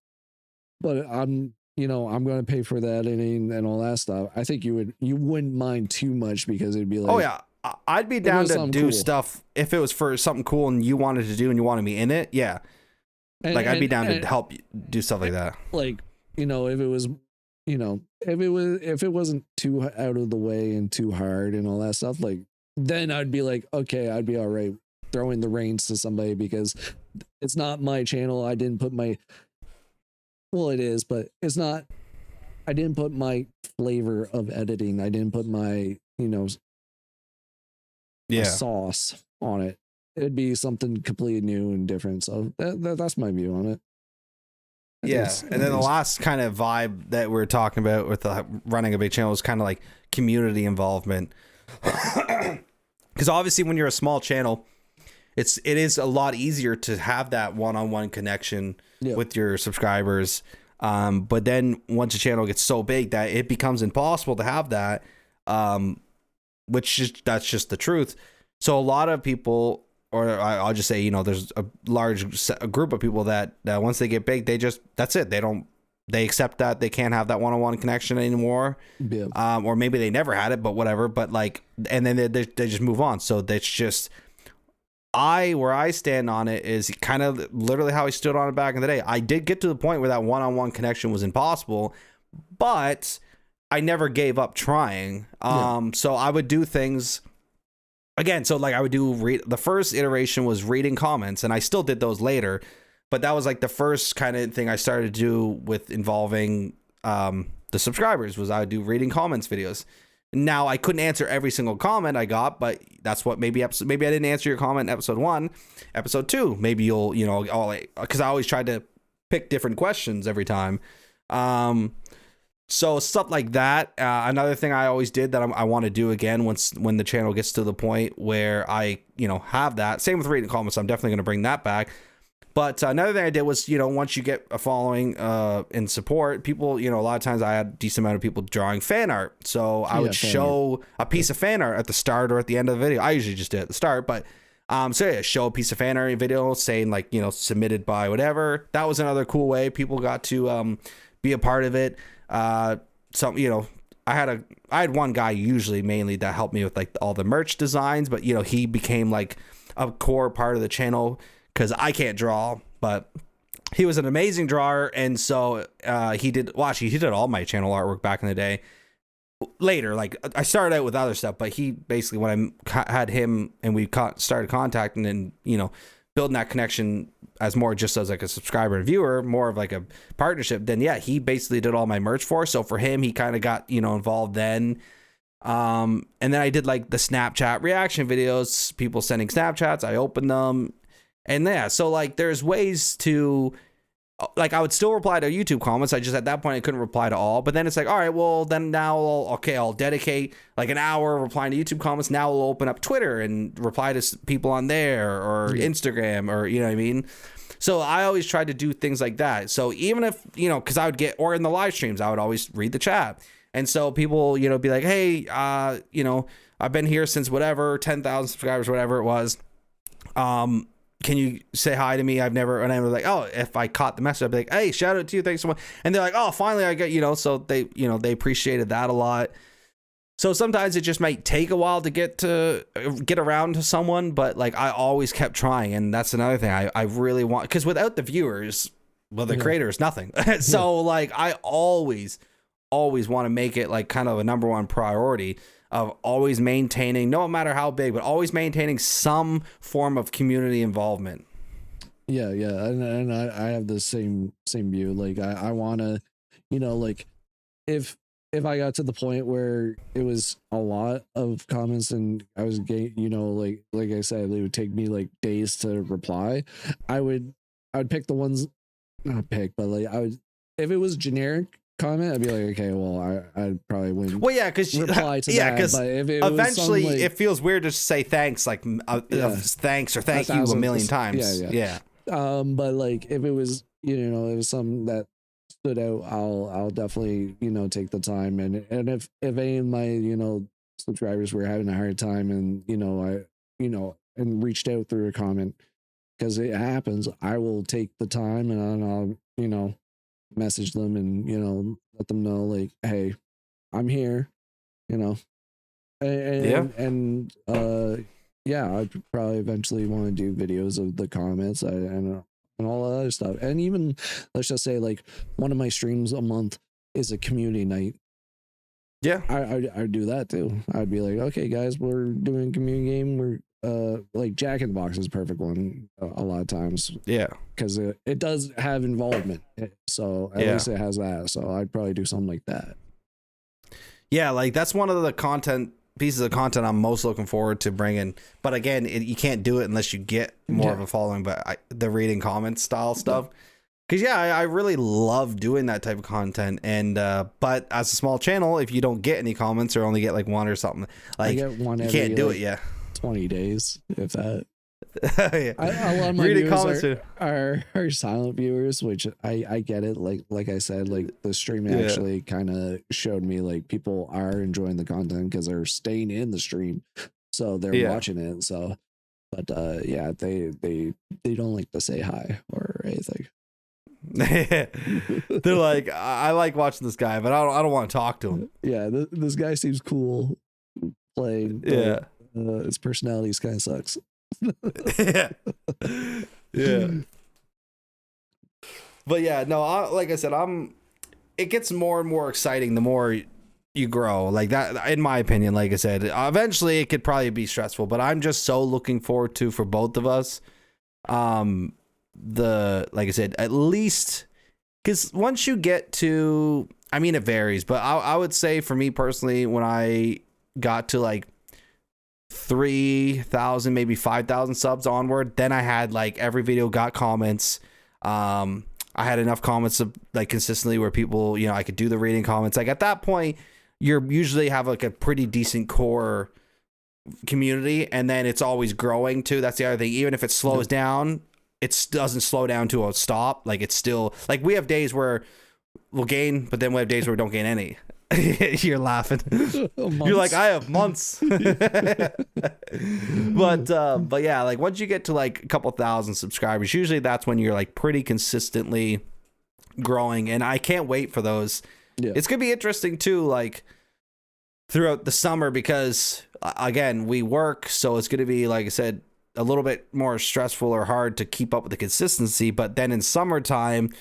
but I'm going to pay for the editing and all that stuff. I think you wouldn't mind too much, because it'd be like, oh yeah, I'd be down to do stuff if it was for something cool and you wanted to do and you wanted me in it. Yeah. I'd be down to help you do stuff like that. Like, if it was, if it wasn't too out of the way and too hard and all that stuff, like, then I'd be like, okay, I'd be all right throwing the reins to somebody, because it's not my channel. I didn't put it is, but it's not, I didn't put my flavor of editing. I didn't put my, sauce on it. It'd be something completely new and different. So that's my view on it. And then the last kind of vibe that we're talking about with running a big channel is kind of like community involvement. Because obviously when you're a small channel, it is a lot easier to have that one-on-one connection with your subscribers. But then once a channel gets so big that it becomes impossible to have that, that's just the truth. So a lot of people, or I'll just say, there's a group of people that once they get big, that's it. They accept that they can't have that one-on-one connection anymore. Yeah. Or maybe they never had it, but whatever. But like, and then they just move on. So that's just, where I stand on it is kind of literally how I stood on it back in the day. I did get to the point where that one-on-one connection was impossible, but I never gave up trying. So I would do things again. So like I would do the first iteration was reading comments, and I still did those later, but that was like the first kind of thing I started to do with involving the subscribers was I would do reading comments videos. Now I couldn't answer every single comment I got, but that's what maybe I didn't answer your comment in episode 1, episode 2. Maybe you'll, because I always tried to pick different questions every time. So stuff like that. Another thing I always did that I want to do again when the channel gets to the point where I, have that. Same with reading comments. I'm definitely going to bring that back. But another thing I did was, once you get a following and support, people, a lot of times I had a decent amount of people drawing fan art. So I would show a piece of fan art at the start or at the end of the video. I usually just do it at the start, but show a piece of fan art video saying submitted by whatever. That was another cool way people got to be a part of it. I had one guy usually mainly that helped me with like all the merch designs, but he became like a core part of the channel because I can't draw, but he was an amazing drawer. And so he did all my channel artwork back in the day. Later, like I started out with other stuff, but he basically, when I had him and we started contacting and, building that connection as more just as like a subscriber and viewer, more of like a partnership, then yeah, he basically did all my merch for. So for him, he kind of got, involved then. And then I did like the Snapchat reaction videos, people sending Snapchats, I opened them. And yeah, so like there's ways to, like I would still reply to YouTube comments. I just at that point I couldn't reply to all. But then it's like, all right, well then now I'll dedicate like an hour replying to YouTube comments. Now I'll open up Twitter and reply to people on there or Instagram or you know what I mean. So I always tried to do things like that. So even if because I would get or in the live streams I would always read the chat. And so people be like, hey, I've been here since whatever 10,000 subscribers, whatever it was. Can you say hi to me? And I was like, oh, if I caught the message, I'd be like, hey, shout out to you. Thanks so much. And they're like, oh, finally I get, so they, they appreciated that a lot. So sometimes it just might take a while to get around to someone, but like I always kept trying. And that's another thing I really want, because without the viewers, well, the creator is nothing. So like I always want to make it like kind of a number one priority of always maintaining, no matter how big, but always maintaining some form of community involvement. Yeah. And I have the same view. Like I want to, like if I got to the point where it was a lot of comments and I was getting, like I said, it would take me like days to reply. I would pick the ones, not pick, but like if it was generic comment, I'd be like, okay, well, I'd probably wouldn't. Well, yeah, because eventually it feels weird to say thanks, like thanks or thank you a million times. Yeah. But like if it was, it was something that stood out, I'll definitely take the time, and if any of my subscribers were having a hard time, and and reached out through a comment, because it happens, I will take the time and I'll message them and let them know like, hey, I'm here, and I'd probably eventually want to do videos of the comments and all that other stuff. And even let's just say like one of my streams a month is a community night. Yeah, I'd do that too. I'd be like, okay guys, we're doing a community game, we're like Jack in the Box is a perfect one a lot of times. Yeah, because it does have involvement, so at least it has that. So I'd probably do something like that. Yeah, like that's one of the pieces of content I'm most looking forward to bringing. But again, you can't do it unless you get more of a following. But the reading comments style stuff, because I really love doing that type of content. And but as a small channel, if you don't get any comments or only get like one or something, like you can't do it. Yeah. 20 days, if that. A lot of my viewers are silent viewers, which I get it. Like I said, like the stream actually kind of showed me like people are enjoying the content because they're staying in the stream, so they're watching it. So, but they don't like to say hi or anything. They're like, I like watching this guy, but I don't want to talk to him. Yeah, this guy seems cool playing. Yeah. His personality kind of sucks. Yeah. Yeah. But yeah, no, like I said, it gets more and more exciting the more you grow. Like that, in my opinion, like I said, eventually it could probably be stressful, but I'm just so looking forward to, for both of us, like I said, at least, because once you get to, I mean, it varies, but I would say for me personally, when I got to like 3,000, maybe 5,000 subs onward, then I had like every video got comments. I had enough comments of, like, consistently where people, you know, I could do the reading comments. Like at that point, you're usually have like a pretty decent core community, and then it's always growing too. That's the other thing. Even if it slows down, it doesn't slow down to a stop. Like it's still, like, we have days where we'll gain, but then we have days where we don't gain any. You're laughing. You're like, I have months. But yeah, like once you get to like a couple thousand subscribers, usually that's when you're like pretty consistently growing, and I can't wait for those. Yeah. It's gonna be interesting too, like throughout the summer, because again, we work, so it's gonna be, like I said, a little bit more stressful or hard to keep up with the consistency. But then in summertime,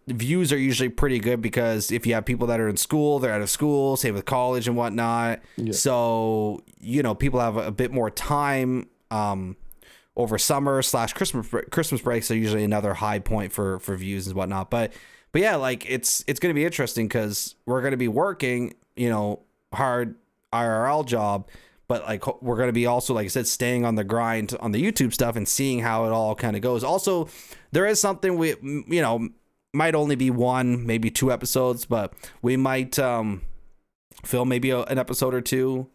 views are usually pretty good, because if you have people that are in school, they're out of school, same with college and whatnot. Yeah. So, you know, people have a bit more time over summer / Christmas breaks are usually another high point for views and whatnot. But yeah, like it's going to be interesting, because we're going to be working, you know, hard IRL job, but like we're going to be also, like I said, staying on the grind on the YouTube stuff and seeing how it all kind of goes. Also, there is something we, you know, might only be 1, maybe 2 episodes, but we might film maybe an episode or 2,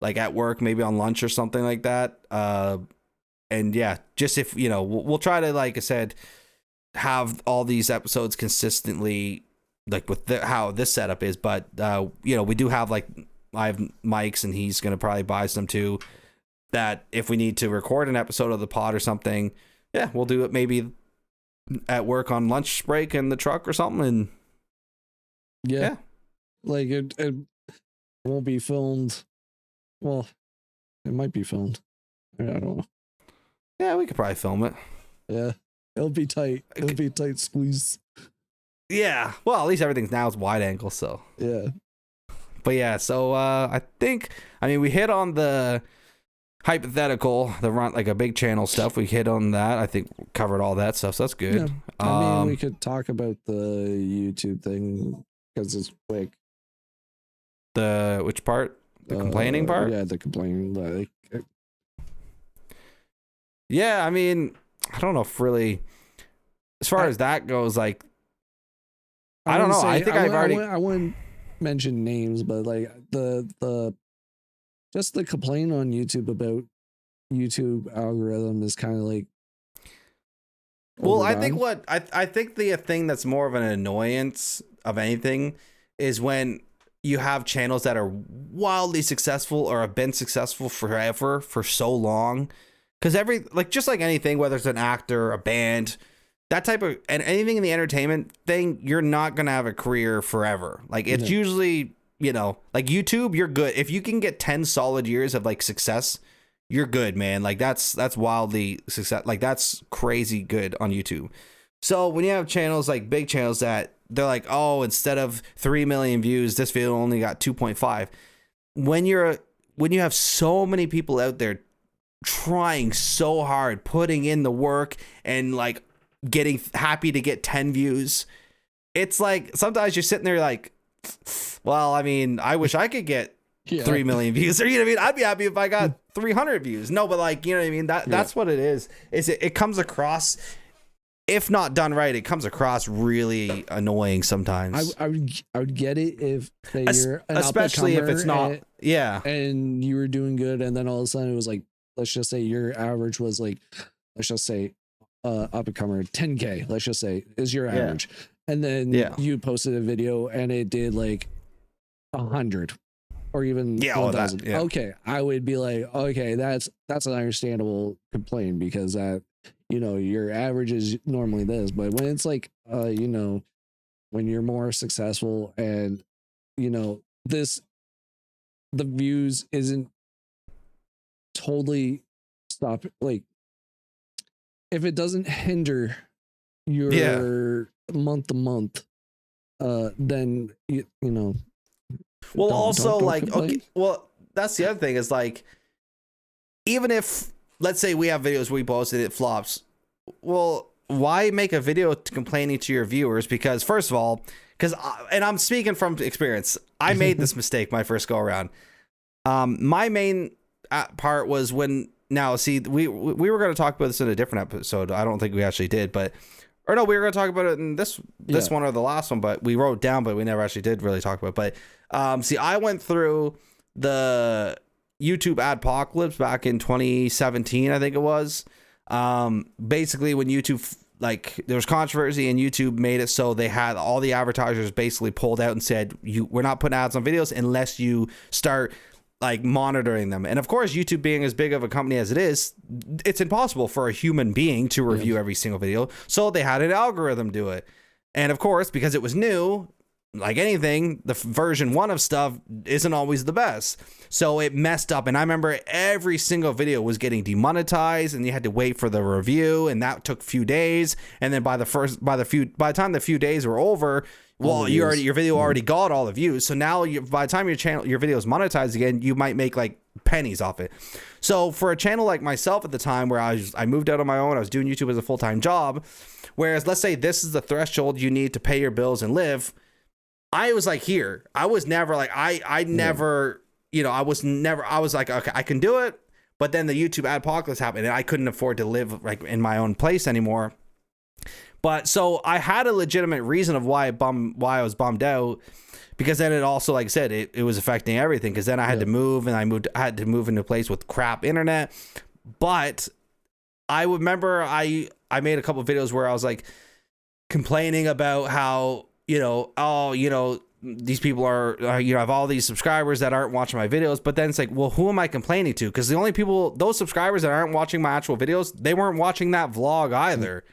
like at work, maybe on lunch or something like that. And yeah, just if, you know, we'll try to, like I said, have all these episodes consistently, like with how this setup is. But you know, we do have, like, I have mics, and he's gonna probably buy some too, that if we need to record an episode of the pod or something, yeah, we'll do it maybe at work on lunch break in the truck or something. And yeah. Like it won't be filmed. Well, it might be filmed. I don't know. Yeah, we could probably film it. Yeah, it'll be tight. It'll be tight squeeze. Yeah, well, at least everything's now is wide angle, so yeah. But yeah, so I think, I mean, we hit on the hypothetical, the run, like a big channel stuff. We hit on that. I think we covered all that stuff, so that's good. Yeah. I mean, we could talk about the YouTube thing, because it's quick. The which part? The complaining part? Yeah, the complaining. Like, yeah, I mean, I don't know if really, as far as that goes, like, I don't know. I think I've already. I wouldn't mention names, but like the just the complaint on YouTube about YouTube algorithm is kind of like. Well, overdone. I think the thing that's more of an annoyance of anything is when you have channels that are wildly successful or have been successful forever, for so long. Because just like anything, whether it's an actor, a band, that type of, and anything in the entertainment thing, you're not going to have a career forever. Like it's usually, you know, like YouTube, you're good. If you can get 10 solid years of like success, you're good, man. Like that's wildly success. Like that's crazy good on YouTube. So when you have channels, like big channels, that they're like, oh, instead of 3 million views, this video only got 2.5. When you have so many people out there trying so hard, putting in the work, and like getting happy to get 10 views, it's like sometimes you're sitting there like, well, I mean, I wish I could get 3 million views, or, you know what I mean? I'd be happy if I got 300 views. No, but like, you know what I mean? That's what it is. It comes across, if not done right, it comes across really annoying sometimes. I would get it if you're an especially if it's not, and you were doing good, and then all of a sudden it was like, let's just say your average was like, let's just say up and comer 10K, let's just say is your average, and then you posted a video and it did like 100 or even 1,000. Okay, I would be like, okay, that's an understandable complaint, because that, you know, your average is normally this. But when it's like, you know, when you're more successful, and you know, the views isn't totally stop, like, if it doesn't hinder your month to month, then you know. Well, also like complain. Okay, well, that's the other thing is like, even if let's say we have videos we posted, it flops. Well, why make a video complaining to your viewers? Because first of all, and I'm speaking from experience, I made this mistake my first go around. My main part was when now see we were going to talk about this in a different episode. I don't think we actually did, but. Or no, we were going to talk about it in this one or the last one, but we wrote down, but we never actually did really talk about it. But see, I went through the YouTube adpocalypse back in 2017, I think it was. Basically, when YouTube, like, there was controversy and YouTube made it so they had all the advertisers basically pulled out and said, we're not putting ads on videos unless you start like monitoring them. And of course, YouTube being as big of a company as it is, it's impossible for a human being to review every single video. So they had an algorithm do it. And of course, because it was new, like anything, the version 1 of stuff isn't always the best. So it messed up. And I remember every single video was getting demonetized and you had to wait for the review. And that took a few days. And then by the time the few days were over, well, your video already got all the views. So now by the time your video is monetized again, you might make like pennies off it. So for a channel like myself at the time where I moved out on my own, I was doing YouTube as a full-time job. Whereas let's say this is the threshold you need to pay your bills and live. I was like here. I was never like, I never, you know, I was like, okay, I can do it. But then the YouTube adpocalypse happened and I couldn't afford to live like in my own place anymore. But so I had a legitimate reason of why I was bummed out, because then it also, like I said, it was affecting everything. Because then I had to move, and I had to move into a place with crap internet. But I remember I made a couple of videos where I was like complaining about how, you know, these people are, you know, I have all these subscribers that aren't watching my videos. But then it's like, well, who am I complaining to? Because the only people, those subscribers that aren't watching my actual videos, they weren't watching that vlog either.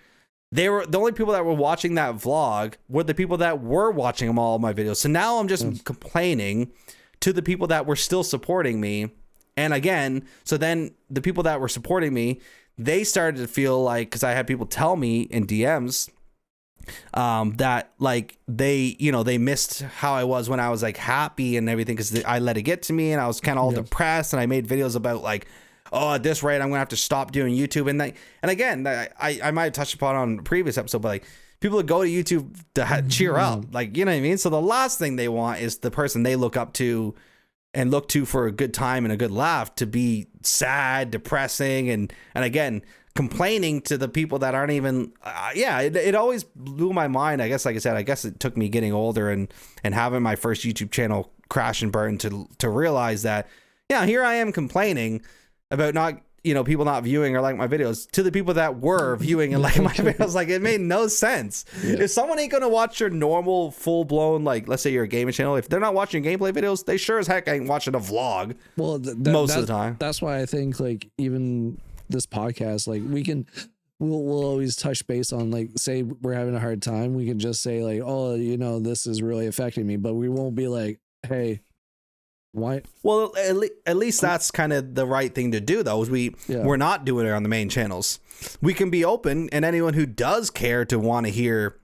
They were the only people that were watching that vlog were the people that were watching all my videos. So now I'm just complaining to the people that were still supporting me. And again, so then the people that were supporting me, they started to feel like, because I had people tell me in DMs that like they missed how I was when I was like happy and everything, because I let it get to me and I was kind of all depressed, and I made videos about like, oh, at this rate, I'm gonna have to stop doing YouTube. And again, I might have touched upon on a previous episode, but like people that go to YouTube to cheer up, like, you know what I mean? So the last thing they want is the person they look up to and look to for a good time and a good laugh to be sad, depressing, and again, complaining to the people that aren't even, it always blew my mind. I guess, like I said, I guess it took me getting older and having my first YouTube channel crash and burn to realize that, yeah, here I am complaining about not, you know, people not viewing or like my videos to the people that were viewing and like my videos. Like, it made no sense. If someone ain't gonna watch your normal full-blown, like, let's say you're a gaming channel, if they're not watching gameplay videos, they sure as heck ain't watching a vlog. Well, most of the time. That's why I think, like, even this podcast, like, we'll always touch base on, like, say we're having a hard time, we can just say like, oh, you know, this is really affecting me, but we won't be like, hey, why? Well, at least that's kind of the right thing to do, though, is we're not doing it on the main channels. We can be open, and anyone who does care to want to hear,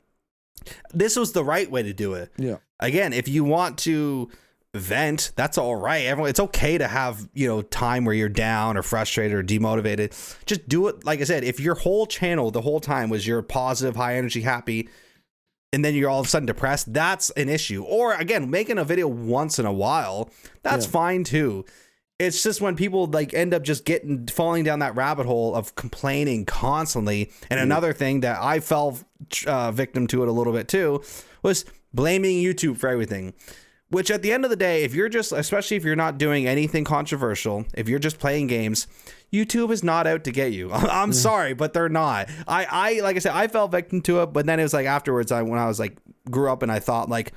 this was the right way to do it. Yeah. Again, if you want to vent, that's all right. It's okay to have, you know, time where you're down or frustrated or demotivated. Just do it. Like I said, if your whole channel the whole time was you're positive, high energy, happy, and then you're all of a sudden depressed, that's an issue. Or again, making a video once in a while, that's fine too. It's just when people like end up just falling down that rabbit hole of complaining constantly. And another thing that I fell victim to it a little bit too was blaming YouTube for everything. Which at the end of the day, if you're just, especially if you're not doing anything controversial, if you're just playing games, YouTube is not out to get you. I'm sorry, but they're not. I like I said, I fell victim to it, but then it was like afterwards, when I was like grew up and I thought like,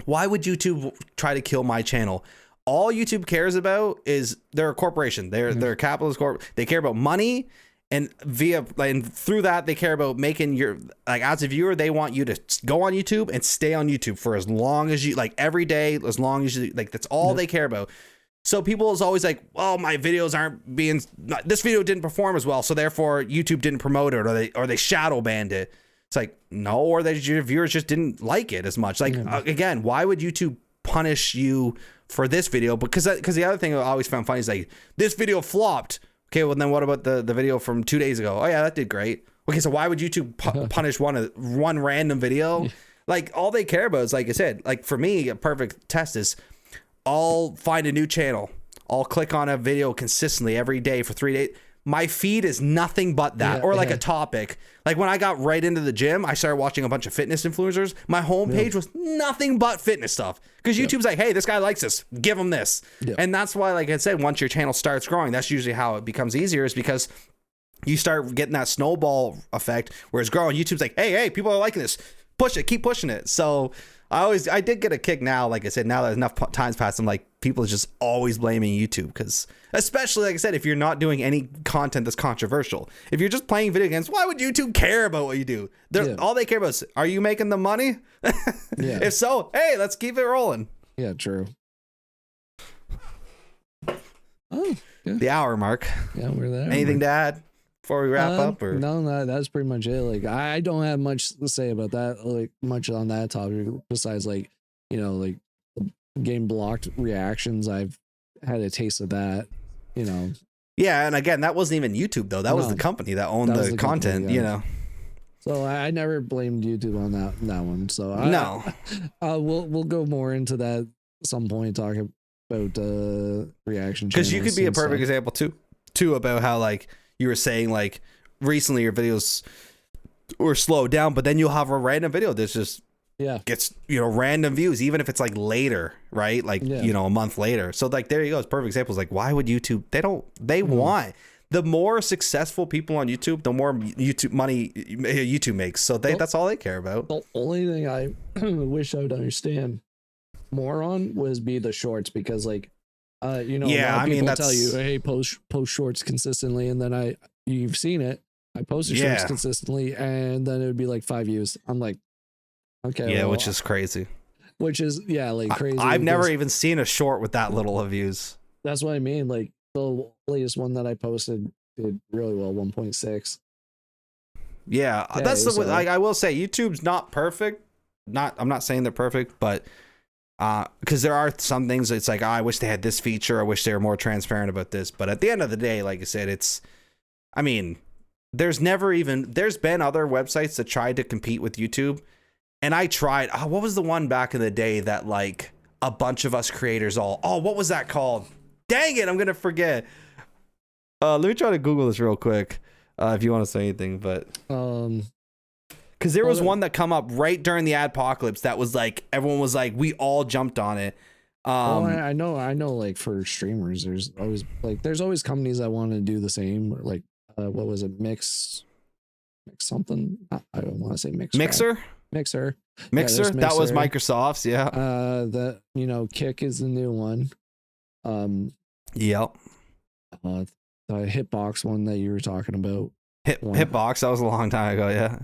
why would YouTube try to kill my channel? All YouTube cares about is they're a corporation. They're a capitalist corp. They care about money. And through that, they care about making your, like, as a viewer, they want you to go on YouTube and stay on YouTube for as long as you, like, every day, as long as you, like, that's all they care about. So people is always like, "Oh, my videos aren't being. This video didn't perform as well, so therefore YouTube didn't promote it, or they shadow banned it." It's like, no, or that your viewers just didn't like it as much. Like again, why would YouTube punish you for this video? Because the other thing I always found funny is like, this video flopped. Okay, well then what about the video from 2 days ago? Oh yeah, that did great. Okay, so why would YouTube punish one random video? Like all they care about is, like I said, like for me, a perfect test is, I'll find a new channel. I'll click on a video consistently every day for 3 days. My feed is nothing but that, or like a topic. Like when I got right into the gym, I started watching a bunch of fitness influencers. My homepage was nothing but fitness stuff, because YouTube's like, hey, this guy likes this, give him this. And that's why, like I said, once your channel starts growing, that's usually how it becomes easier, is because you start getting that snowball effect where it's growing. YouTube's like, hey, people are liking this. Push it, keep pushing it. So I did get a kick now, like I said, now that enough times passed, I'm like, people are just always blaming YouTube, because especially, like I said, if you're not doing any content that's controversial, if you're just playing video games, why would YouTube care about what you do? All they care about is, are you making the money? If so, hey, let's keep it rolling. Yeah, true. The hour mark. Yeah, we're there. Anything to add before we wrap up? Or no, that's pretty much it. Like I don't have much to say about that, like much on that topic, besides like, like game blocked reactions. I've had a taste of that, Yeah, and again, that wasn't even YouTube though. That was the company that owned the content, company, So I never blamed YouTube on that one. So we'll go more into that at some point, talking about reaction channels. Because you could be a perfect example too about how, like you were saying, like recently your videos were slowed down, but then you'll have a random video that's just gets random views, even if it's like later, right? Like a month later. So like there you go. It's perfect examples. Like, why would YouTube? They want the more successful people on YouTube, the more YouTube money YouTube makes. So that's all they care about. The only thing I wish I would understand more on was the shorts, because like a lot of people tell you, hey, post shorts consistently, and then you've seen it, I posted shorts consistently, and then it would be like 5 views. I'm like, okay, well, which is crazy. Like crazy. I've never even seen a short with that little of views. That's what I mean. Like the latest one that I posted did really well, 1.6. Yeah, that's the way. Like I will say, YouTube's not perfect. I'm not saying they're perfect, but because there are some things it's like, I wish they had this feature, I wish they were more transparent about this. But at the end of the day, like I said, there's been other websites that tried to compete with YouTube, and I tried. What was the one back in the day that like a bunch of us creators what was that called? Dang it, I'm gonna forget. Let me try to Google this real quick if you want to say anything, but because there was one that come up right during the adpocalypse that was like, everyone was like, we all jumped on it. I know like for streamers, there's always companies that want to do the same, or like what was it, mix something, I don't want to say Mixer. That was Microsoft's. That Kick is the new one. Yep. The Hitbox one that you were talking about. Hitbox, that was a long time ago.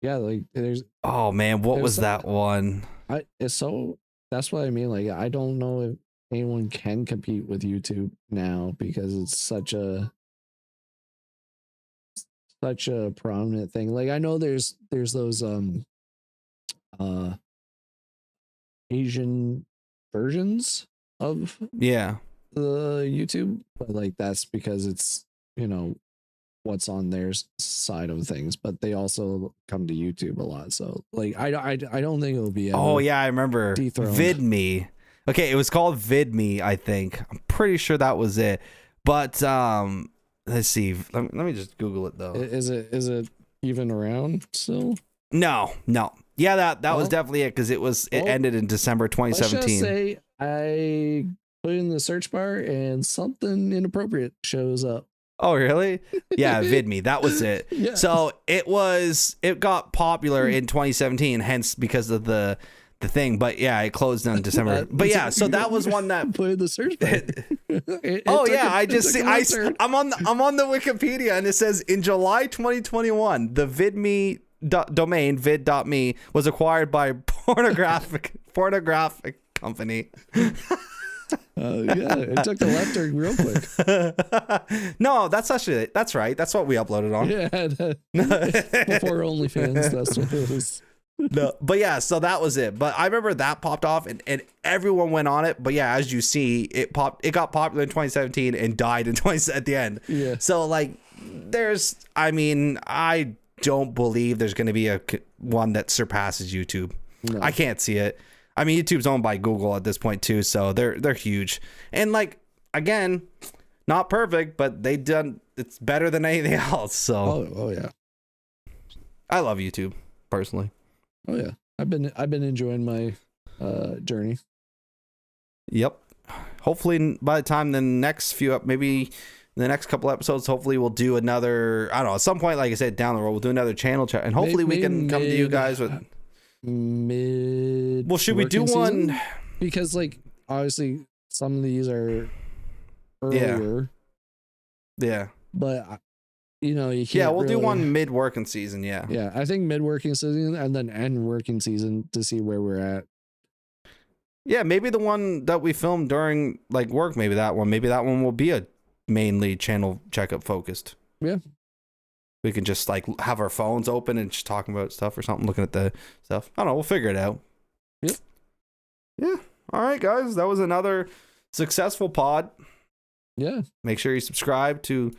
Like there's. Oh man, what was that one? That's what I mean. Like I don't know if anyone can compete with YouTube now, because it's such a prominent thing. Like I know there's those Asian versions of the YouTube, but like that's because it's what's on their side of things, but they also come to YouTube a lot. So like I don't think it'll be I remember VidMe. Okay, it was called VidMe, I think. I'm pretty sure that was it. But let's see. Let me just Google it though. Is it even around still? No. Yeah, that was definitely it, because it ended in December 2017. Let's just say I put it in the search bar and something inappropriate shows up. Oh, really? Yeah, VidMe. That was it. Yeah. So it got popular in 2017, hence because of the thing. But yeah, it closed on December. But yeah, so that was one that put in the search bar. I'm on the Wikipedia, and it says in July 2021, the VidMe domain vid.me was acquired by pornographic company. Yeah, it took the left turn real quick. No, that's right. That's what we uploaded on. Yeah, before OnlyFans, that's what it was. No, but yeah, so that was it. But I remember that popped off and everyone went on it. But yeah, as you see, it got popular in 2017 and died in at the end. Yeah. So like, I don't believe there's going to be one that surpasses YouTube. No. I can't see it. I mean, YouTube's owned by Google at this point too, so they're huge. And like, again, not perfect, but it's better than anything else. So oh yeah. I love YouTube personally. Oh yeah. I've been enjoying my journey. Yep. Hopefully by the time the next maybe the next couple episodes, hopefully we'll do another, I don't know, at some point, like I said, down the road, we'll do another channel chat, and hopefully we can come to you guys with mid. Well, should we do one? Season? Because like obviously some of these are earlier. Yeah. But you can't. Yeah, we'll do one mid working season. Yeah. Yeah, I think mid working season and then end working season to see where we're at. Yeah, maybe the one that we filmed during like work, maybe that one will be a mainly channel checkup focused. Yeah. We can just like have our phones open and just talking about stuff or something, looking at the stuff. I don't know. We'll figure it out. Yep. Yeah. All right, guys. That was another successful pod. Yeah. Make sure you subscribe to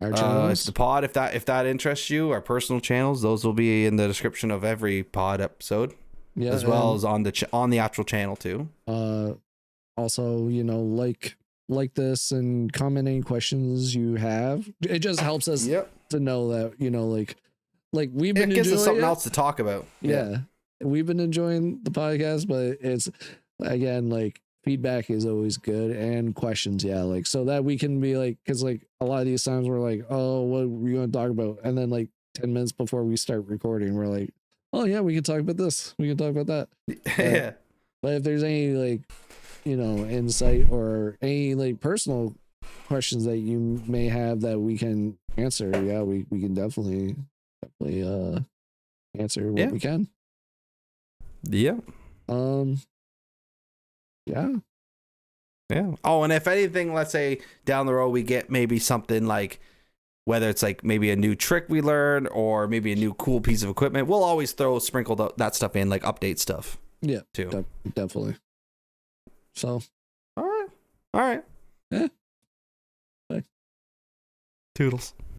our channels. The pod if that interests you. Our personal channels, those will be in the description of every pod episode. Yeah. As well as on the actual channel too. Also, like this and comment any questions you have. It just helps us to know that like we've been. It gives us something else to talk about. Yeah, we've been enjoying the podcast, but it's again like feedback is always good and questions. Yeah, like so that we can be like, because like a lot of these times we're like, oh, what are you going to talk about? And then like 10 minutes before we start recording, we're like, oh yeah, we can talk about this. We can talk about that. Yeah. But if there's any like insight or any like personal questions that you may have that we can answer, we can definitely answer what we can. Yeah. Yeah. Oh, and if anything, let's say down the road we get maybe something like, whether it's like maybe a new trick we learned or maybe a new cool piece of equipment, we'll always sprinkle that stuff in, like update stuff. Yeah, too. Definitely. So, all right. Yeah. Bye. Toodles.